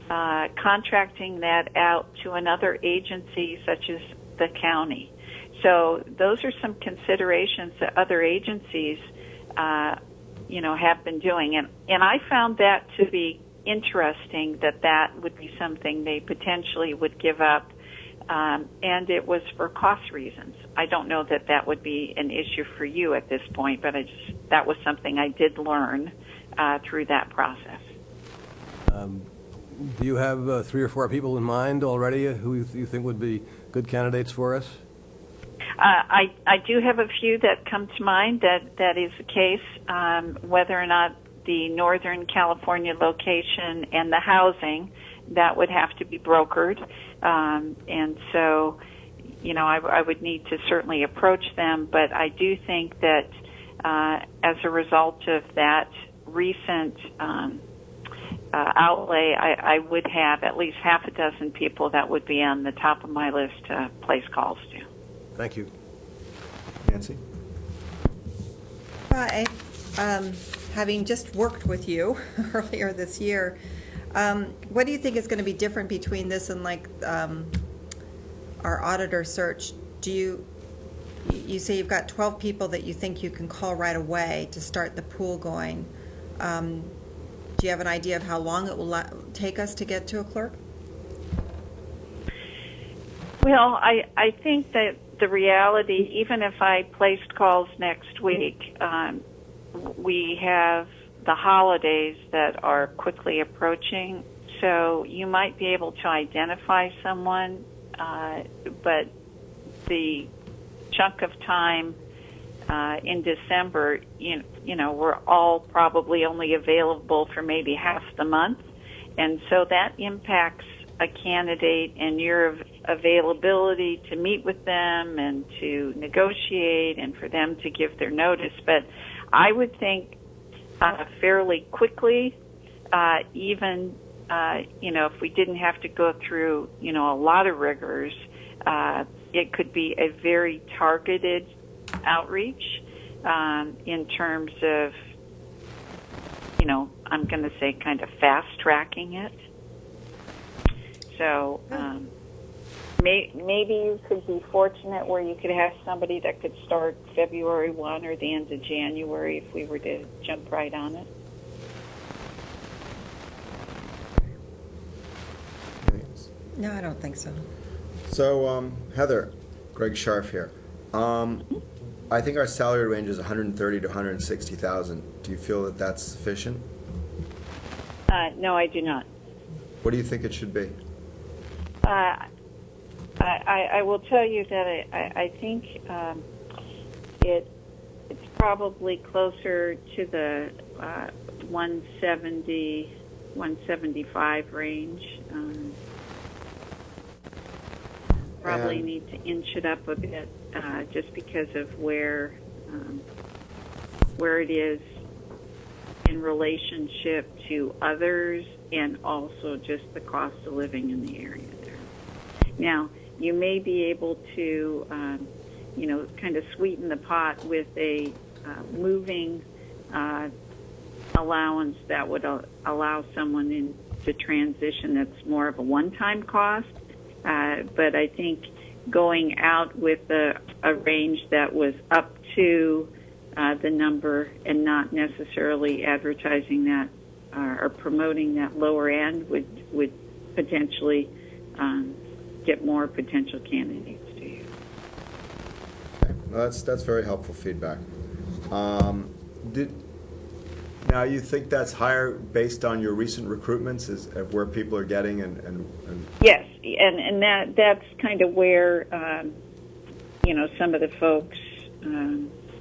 S8: contracting that out to another agency such as the county. So those are some considerations that other agencies have been doing, and I found that to be interesting, that would be something they potentially would give up and it was for cost reasons. I don't know that that would be an issue for you at this point, but that was something I did learn through that process.
S1: Do you have 3 or 4 people in mind already who you think would be good candidates for us?
S8: I do have a few that come to mind that is the case. Whether or not the Northern California location and the housing, that would have to be brokered. And so, I would need to certainly approach them, but I do think that as a result of that recent outlay, I would have at least half a dozen people that would be on the top of my list to place calls to.
S1: Thank you.
S9: Nancy?
S5: Hi. Having just worked with you earlier this year, what do you think is going to be different between this and our auditor search? You say you've got 12 people that you think you can call right away to start the pool going. Do you have an idea of how long it will take us to get to a clerk?
S8: Well, I think that the reality, even if I placed calls next week, we have the holidays that are quickly approaching, so you might be able to identify someone, but the chunk of time in December, we're all probably only available for maybe half the month, and so that impacts a candidate and your availability to meet with them and to negotiate and for them to give their notice. But I would think fairly quickly, even, if we didn't have to go through, a lot of rigors, it could be a very targeted outreach in terms of, I'm going to say kind of fast-tracking it. So maybe you could be fortunate where you could have somebody that could start February 1 or the end of January if we were to jump right on it.
S9: Anything else?
S5: No, I don't think so.
S4: So, Heather, Greg Scharf here. I think our salary range is 130 to 160,000. Do you feel that that's sufficient?
S8: No, I do not.
S4: What do you think it should be?
S8: I will tell you that I think it's probably closer to the 170, 175 range. Probably
S4: And-
S8: need to inch it up a bit just because of where it is in relationship to others and also just the cost of living in the area there. Now, you may be able to, kind of sweeten the pot with a moving allowance that would allow someone to transition that's more of a one-time cost. But I think going out with a range that was up to the number and not necessarily advertising that or promoting that lower end would potentially get more potential candidates to you.
S4: Okay. Well, that's very helpful feedback. Now, you think that's higher based on your recent recruitments, of where people are getting and
S8: Yes, and that's kind of where some of the folks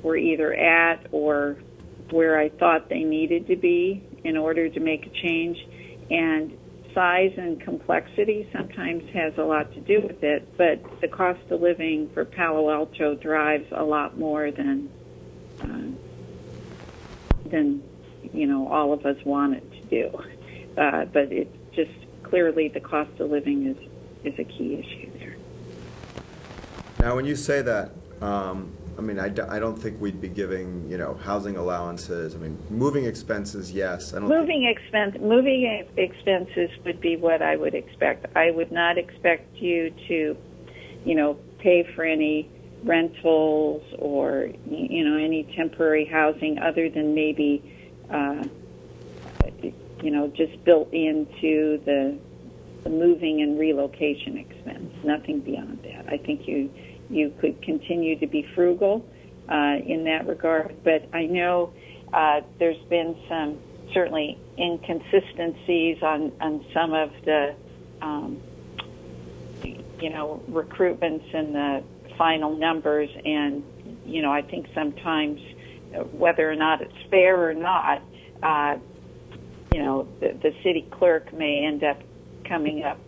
S8: were either at or where I thought they needed to be in order to make a change. And size and complexity sometimes has a lot to do with it, but the cost of living for Palo Alto drives a lot more than all of us want it to do. But it's just clearly the cost of living is a key issue there.
S4: Now, when you say that, I don't think we'd be giving, housing allowances. Moving expenses, yes.
S8: Moving expenses would be what I would expect. I would not expect you to, pay for any rentals or, any temporary housing other than maybe, just built into the moving and relocation expense. nothing beyond that. I think you could continue to be frugal in that regard, but I know there's been some certainly inconsistencies on some of the recruitments and the final numbers, and I think sometimes whether or not it's fair or not, the city clerk may end up coming up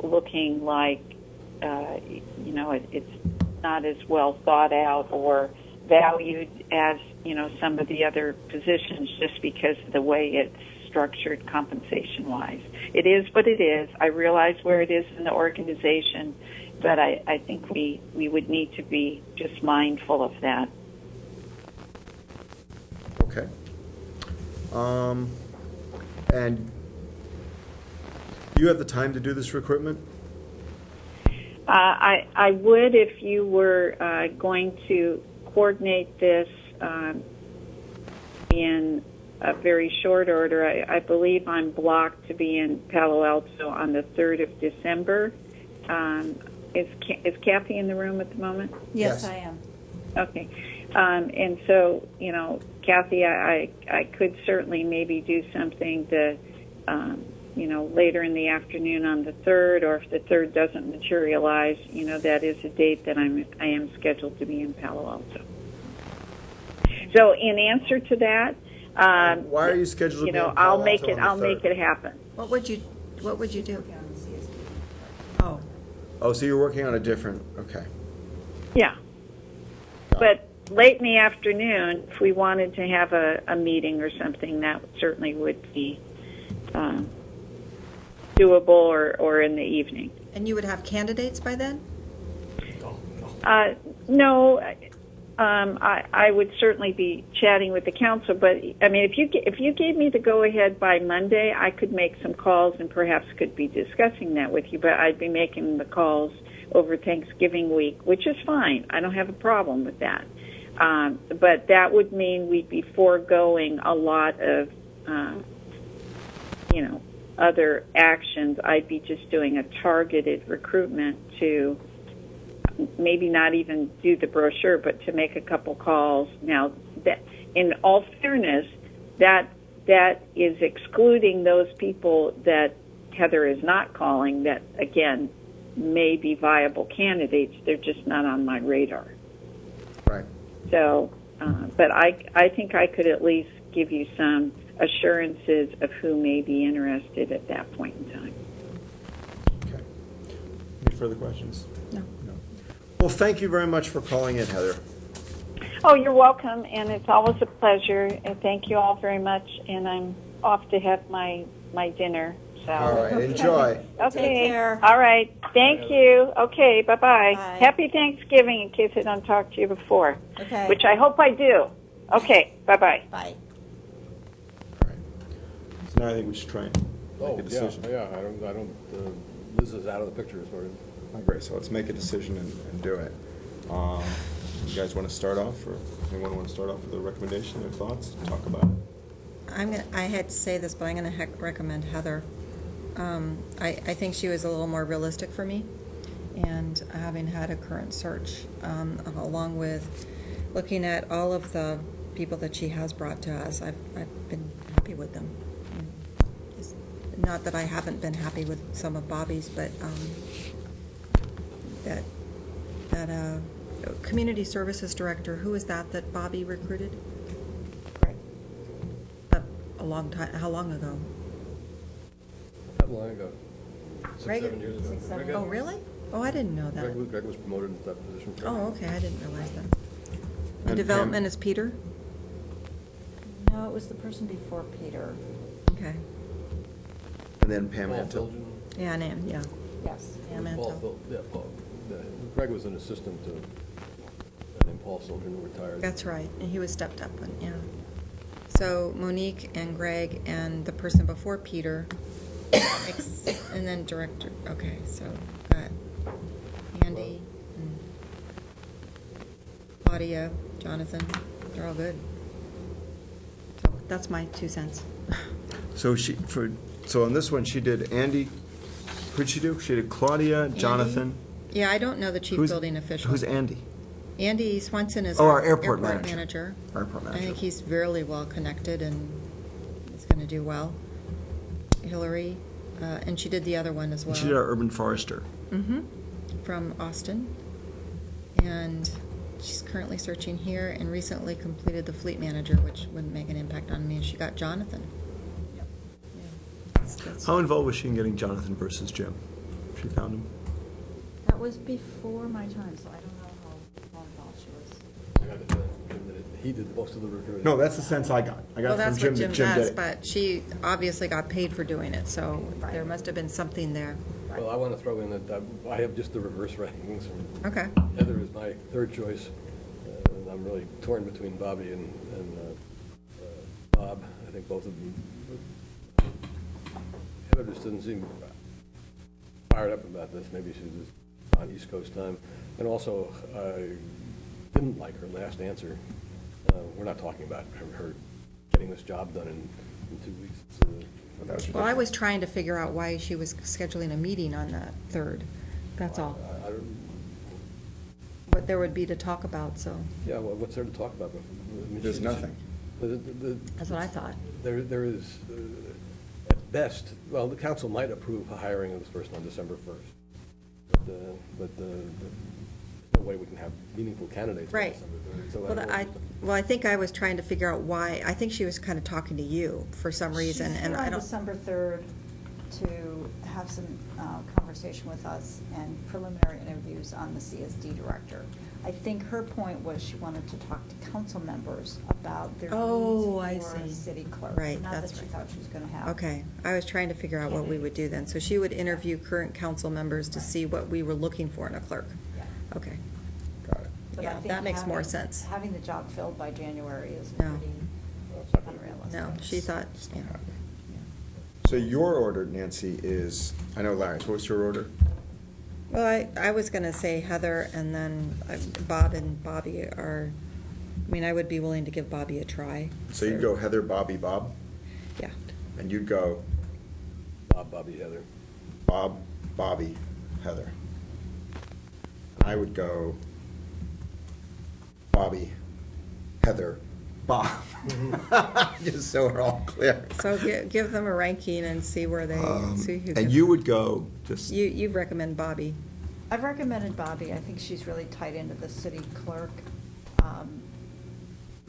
S8: looking like it's not as well thought out or valued as some of the other positions, just because of the way it's structured compensation wise. It is what it is. I realize where it is in the organization, but I think we would need to be just mindful of that.
S4: Okay. And you have the time to do this recruitment?
S8: I would, if you were going to coordinate this in a very short order. I believe I'm blocked to be in Palo Alto on the 3rd of December. Is Kathy in the room at the moment?
S6: Yes,
S4: Yes.
S6: I am.
S8: Okay. And so, Kathy, I could certainly maybe do something to, later in the afternoon on the 3rd, or if the 3rd doesn't materialize, that is a date that I am scheduled to be in Palo Alto. So in answer to that,
S4: why are you scheduled to be in Palo
S8: I'll
S4: Alto
S8: make
S4: on
S8: it.
S4: the
S8: I'll
S4: 3rd?
S8: make it happen.
S5: What would you do? Oh,
S4: Oh, so you're working on a different, okay.
S8: Yeah. But late in the afternoon, if we wanted to have a meeting or something, that certainly would be doable, or in the evening.
S5: and you would have candidates by then?
S8: No, I would certainly be chatting with the council, but I mean, if you gave me the go-ahead by Monday, I could make some calls and perhaps could be discussing that with you, but I'd be making the calls over Thanksgiving week, which is fine. I don't have a problem with that. But that would mean we'd be foregoing a lot of, other actions. I'd be just doing a targeted recruitment to maybe not even do the brochure, but to make a couple calls. Now, that, in all fairness, that is excluding those people that Heather is not calling that, again, may be viable candidates. They're just not on my radar.
S4: Right.
S8: So, but I think I could at least give you some assurances of who may be interested at that point in time.
S4: Okay. Any further questions?
S5: No.
S4: Well, thank you very much for calling in, Heather.
S8: Oh, you're welcome, and it's always a pleasure. And thank you all very much. And I'm off to have my dinner. So.
S4: All right, enjoy.
S8: Okay.
S6: Take care.
S8: All right. Thank you. Okay. Bye-bye.
S6: Bye.
S8: Happy Thanksgiving in case I don't talk to you before.
S6: Okay.
S8: Which I hope I do. Okay. Bye-bye.
S6: Bye.
S4: All right. So now I think we should try and make a decision.
S1: Yeah, I don't, Liz is out of the picture as far as.
S4: Great, so let's make a decision and do it. You guys want to start off, or anyone want to start off with a recommendation or thoughts, talk about it?
S5: I had to say this, but I'm going to recommend Heather. I think she was a little more realistic for me, and having had a current search, along with looking at all of the people that she has brought to us, I've been happy with them. Not that I haven't been happy with some of Bobby's, but that community services director, who is that Bobby recruited?
S6: Right.
S5: A long time. How long ago?
S1: Not long ago. 6,
S5: Greg-
S1: 7 years ago.
S6: 6, 7
S1: Greg-
S5: Oh, really? Oh, I didn't know that.
S1: Greg was promoted into that position.
S5: Oh, okay, I didn't realize that.
S4: And
S5: And development is Peter?
S6: No, it was the person before Peter.
S5: Okay.
S4: And then Pam
S1: Paul
S4: Antle.
S1: Filgen.
S5: Yeah, Nan, yeah.
S6: Yes.
S5: Pam
S1: Paul
S5: Antle.
S1: Fil- yeah, Paul. Greg was an assistant to, and then Paul Silgen, who retired.
S5: That's right, and he was stepped up, yeah. So Monique and Greg and the person before Peter, and then director, okay, so got Andy, and Claudia, Jonathan, they're all good. So that's my 2 cents.
S4: So so on this one, she did Andy, who'd she do? She did Claudia, Jonathan,
S5: Yeah, I don't know the chief
S4: Who's-
S5: building official.
S4: Who's Andy?
S5: Andy Swenson is
S4: Oh,
S5: our
S4: our airport
S5: airport
S4: manager.
S5: manager.
S4: Our airport
S5: I
S4: manager.
S5: think he's really well connected and is going to do well. Hillary, and she did the other one as well.
S4: And she did our urban forester.
S5: Mm-hmm. From Austin. And she's currently searching here and recently completed the fleet manager, which wouldn't make an impact on me. And she got Jonathan. Yeah. That's-
S4: How involved was she in getting Jonathan versus Jim? She found him?
S6: That was before my time, so I don't know how involved she was.
S1: I got the feeling from Jim that he did most of the recruiting.
S4: No, that's the sense I got. I
S5: Well,
S4: got
S5: that's
S4: from Jim
S5: what Jim
S4: that Jim
S5: does,
S4: did it.
S5: but she obviously got paid for doing it, so there must have been something there.
S1: Well, I want to throw in that I have just the reverse rankings.
S5: Okay.
S1: Heather is my third choice, and I'm really torn between Bobby and Bob. I think both of them. Heather just doesn't seem fired up about this. Maybe she's just on East Coast time. And also, I didn't like her last answer. We're not talking about her getting this job done in 2 weeks.
S5: Well, I was trying to figure out why she was scheduling a meeting on the 3rd. That's all.
S1: I don't-
S5: What there would be to talk about, so
S1: Yeah, well, what's there to talk about? I mean,
S4: There's nothing.
S5: that's what I thought.
S1: There is, at best, well, the council might approve the hiring of this person on December 1st. But there's no way we can have meaningful candidates. on
S5: Right.
S1: December 3rd, so
S5: Well,
S1: don't know.
S5: I think I was trying to figure out why, I think she was kind of talking to you for some reason, and I
S6: She's here on
S5: don't,
S6: December 3rd to have some conversation with us and preliminary interviews on the CSD director. I think her point was she wanted to talk to council members about their
S5: Oh, I
S6: needs for a
S5: see.
S6: city clerk.
S5: Right,
S6: Not
S5: that's
S6: that she
S5: right.
S6: thought she was going to have.
S5: okay. I was trying to figure out what we would do then. So she would interview current council members to see what we were looking for in a clerk.
S6: Yeah.
S5: Okay.
S4: Got it.
S6: But I
S5: Yeah,
S6: think
S5: that makes more
S6: having-
S5: sense.
S6: Having the job filled by January is
S5: No.
S6: pretty
S1: It's not gonna be-
S6: unrealistic.
S5: No, she thought, yeah.
S4: So your order, Nancy, is, I know Larry's, what was your order?
S5: Well, I was going to say Heather, and then Bob and Bobby are, I mean, I would be willing to give Bobby a try.
S4: So you'd go Heather, Bobby, Bob,
S5: Yeah.
S4: and you'd go
S1: Bob, Bobby, Heather.
S4: Bob, Bobby, Heather. I would go Bobby, Heather, Bob. Just so we're all clear.
S5: So give them a ranking and see where they, see who.
S4: And
S5: gets-
S4: you would go just,
S5: You recommend Bobby.
S6: I've recommended Bobby. I think she's really tied into the city clerk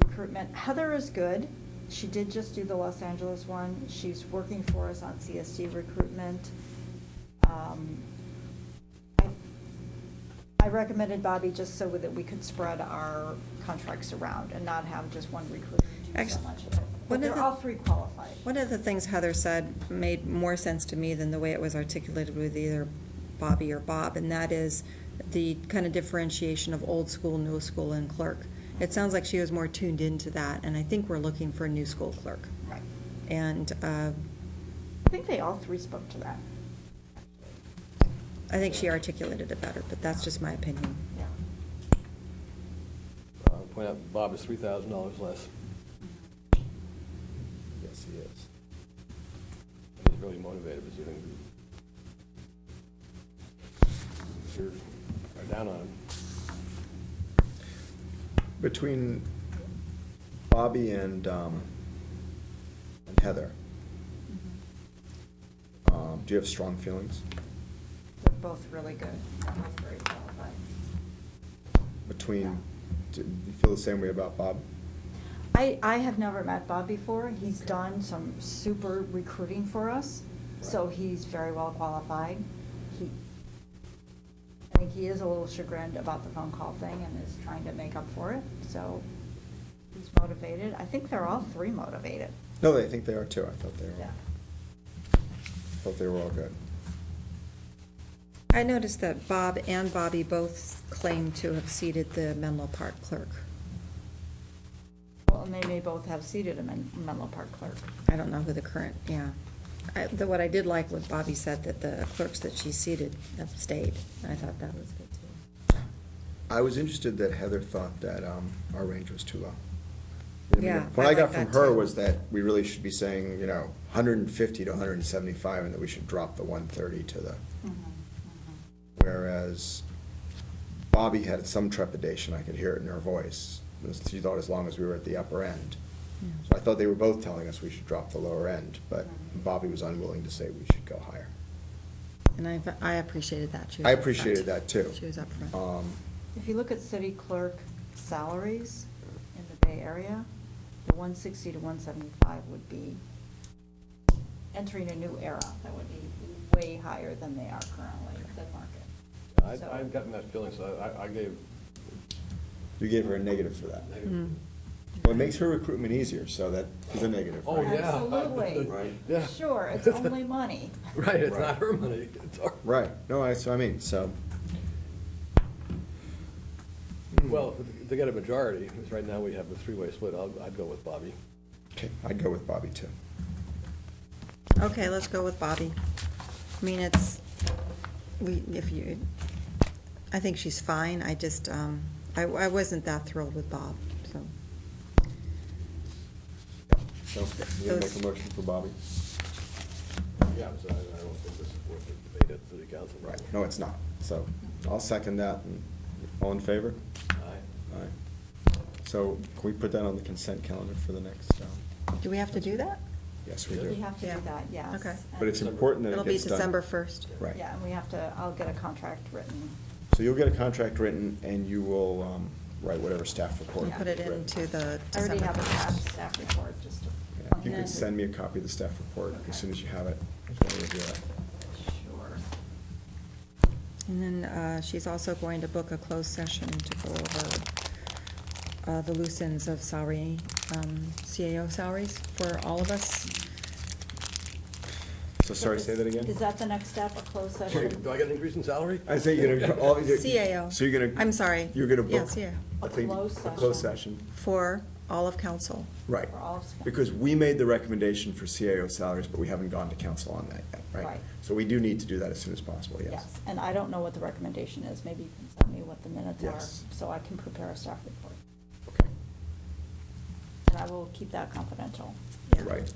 S6: recruitment. Heather is good. She did just do the Los Angeles one. She's working for us on CSD recruitment. I recommended Bobby just so that we could spread our contracts around and not have just one recruiter do so
S5: Actually,
S6: much of it.
S5: one
S6: But
S5: of
S6: they're
S5: the-
S6: all three qualified.
S5: One of the things Heather said made more sense to me than the way it was articulated with either Bobby or Bob, and that is the kind of differentiation of old school, new school, and clerk. It sounds like she was more tuned into that, and I think we're looking for a new school clerk.
S6: Right.
S5: And
S6: I think they all three spoke to that.
S5: I think she articulated it better, but that's just my opinion.
S6: Yeah.
S1: I'll point out Bob is $3,000 less.
S4: yes, he is.
S1: And he's really motivated, but you're down on him.
S4: Between Bobby and Heather, do you have strong feelings?
S6: They're both really good. They're both very qualified.
S4: Between, do you feel the same way about Bob?
S6: I have never met Bob before. He's done some super recruiting for us, so he's very well qualified. I think he is a little chagrined about the phone call thing and is trying to make up for it, so he's motivated. I think they're all three motivated.
S4: No, I think they are too. I thought they were.
S6: Yeah.
S4: Thought they were all good.
S5: I noticed that Bob and Bobby both claim to have seated the Menlo Park clerk.
S6: Well, and they may both have seated a Menlo Park clerk.
S5: I don't know who the current, yeah. What I did like was Bobby said that the clerks that she seated have stayed. I thought that was good too.
S4: I was interested that Heather thought that our range was too low.
S5: Yeah,
S4: What
S5: I
S4: I got
S5: like
S4: from
S5: that
S4: her
S5: too.
S4: was that we really should be saying, 150 to 175, and that we should drop the 130 to the, whereas Bobby had some trepidation, I could hear it in her voice. She thought as long as we were at the upper end. So I thought they were both telling us we should drop the lower end, but Bobby was unwilling to say we should go higher.
S5: And I appreciated that. She was
S4: I
S5: up front.
S4: appreciated that too.
S5: She was up front.
S6: If you look at city clerk salaries in the Bay Area, the 160 to 175 would be entering a new era. That would be way higher than they are currently, the market. So-
S1: I've gotten that feeling, so I gave.
S4: You gave her a negative for that.
S5: Mm.
S4: Well, it makes her recruitment easier, so that is a negative.
S1: Oh,
S4: right?
S1: yeah.
S6: Absolutely.
S4: Right.
S1: Yeah.
S6: Sure, it's only money.
S1: Right, it's
S4: Right.
S1: not her money, it's our.
S4: Right, no, that's what I mean, so,
S1: Well, if they get a majority, because right now we have the three-way split, I'd go with Bobby.
S4: okay, I'd go with Bobby too.
S5: Okay, let's go with Bobby. I mean, I think she's fine. I just, I wasn't that thrilled with Bob, so.
S4: So, you gonna make a motion for Bobby?
S1: Yeah, so I don't think this is worth the debate at city council.
S4: Right, no, it's not, so I'll second that, and all in favor?
S1: Aye.
S4: Aye. So, can we put that on the consent calendar for the next,
S5: Do we have to do that?
S4: yes, we
S6: We
S4: do.
S6: have to
S5: Yeah.
S6: do that, yes.
S5: Okay.
S4: But it's important that
S5: It'll
S4: it
S5: be
S4: gets done.
S5: December 1st.
S4: Right.
S6: Yeah, and we have to, I'll get a contract written.
S4: So you'll get a contract written, and you will write whatever staff report.
S5: We'll put it
S4: you've written.
S5: into the
S6: I already
S5: December
S6: have a
S5: 1st.
S6: draft staff report, just to.
S4: Yeah, if you could send me a copy of the staff report as soon as you have it, I just want to review it.
S6: Sure.
S5: And then she's also going to book a closed session to go over the loose ends of salary, CAO salaries for all of us.
S4: So sorry, say that again?
S6: Is that the next step, a closed session?
S1: Do I get an increase in salary?
S4: I think you're gonna, all.
S5: CAO.
S4: So you're gonna.
S5: I'm sorry.
S4: You're gonna book.
S5: Yes, yeah.
S4: I
S6: A
S4: think,
S6: closed
S4: a closed
S6: session.
S4: session,
S5: For all of council.
S4: right.
S6: For all of council.
S4: Because we made the recommendation for CAO salaries, but we haven't gone to council on that yet, right?
S6: Right.
S4: So we do need to do that as soon as possible, yes.
S6: Yes, and I don't know what the recommendation is. Maybe you can send me what the minutes are,
S4: Yes.
S6: so I can prepare a staff report.
S4: Okay,
S6: And I will keep that confidential.
S5: Yeah.
S4: right.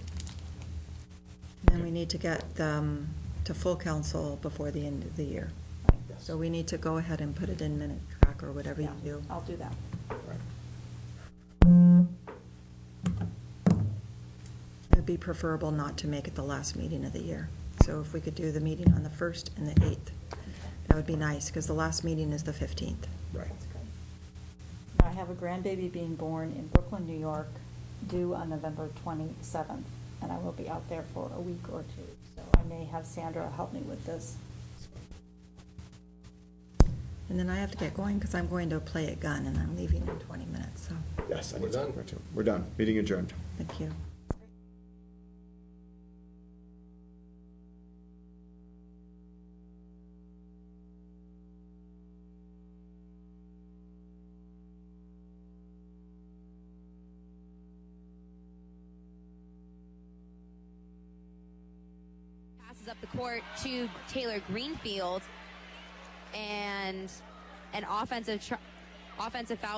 S5: Then we need to get to full council before the end of the year.
S6: Right.
S5: So we need to go ahead and put it in minute track or whatever you
S6: Yeah,
S5: do.
S6: I'll do that.
S4: Right.
S5: It'd be preferable not to make it the last meeting of the year. So if we could do the meeting on the 1st and the 8th, that would be nice, because the last meeting is the 15th.
S4: Right.
S6: That's good. Now, I have a grandbaby being born in Brooklyn, New York, due on November 27th, and I will be out there for a week or two. So I may have Sandra help me with this.
S5: And then I have to get going, because I'm going to play a gun, and I'm leaving in 20 minutes, so,
S4: Yes, I
S1: We're
S4: need to
S1: done?
S4: go too. We're done. Meeting adjourned.
S5: thank you.
S10: Passes up the court to Taylor Greenfield, and an offensive foul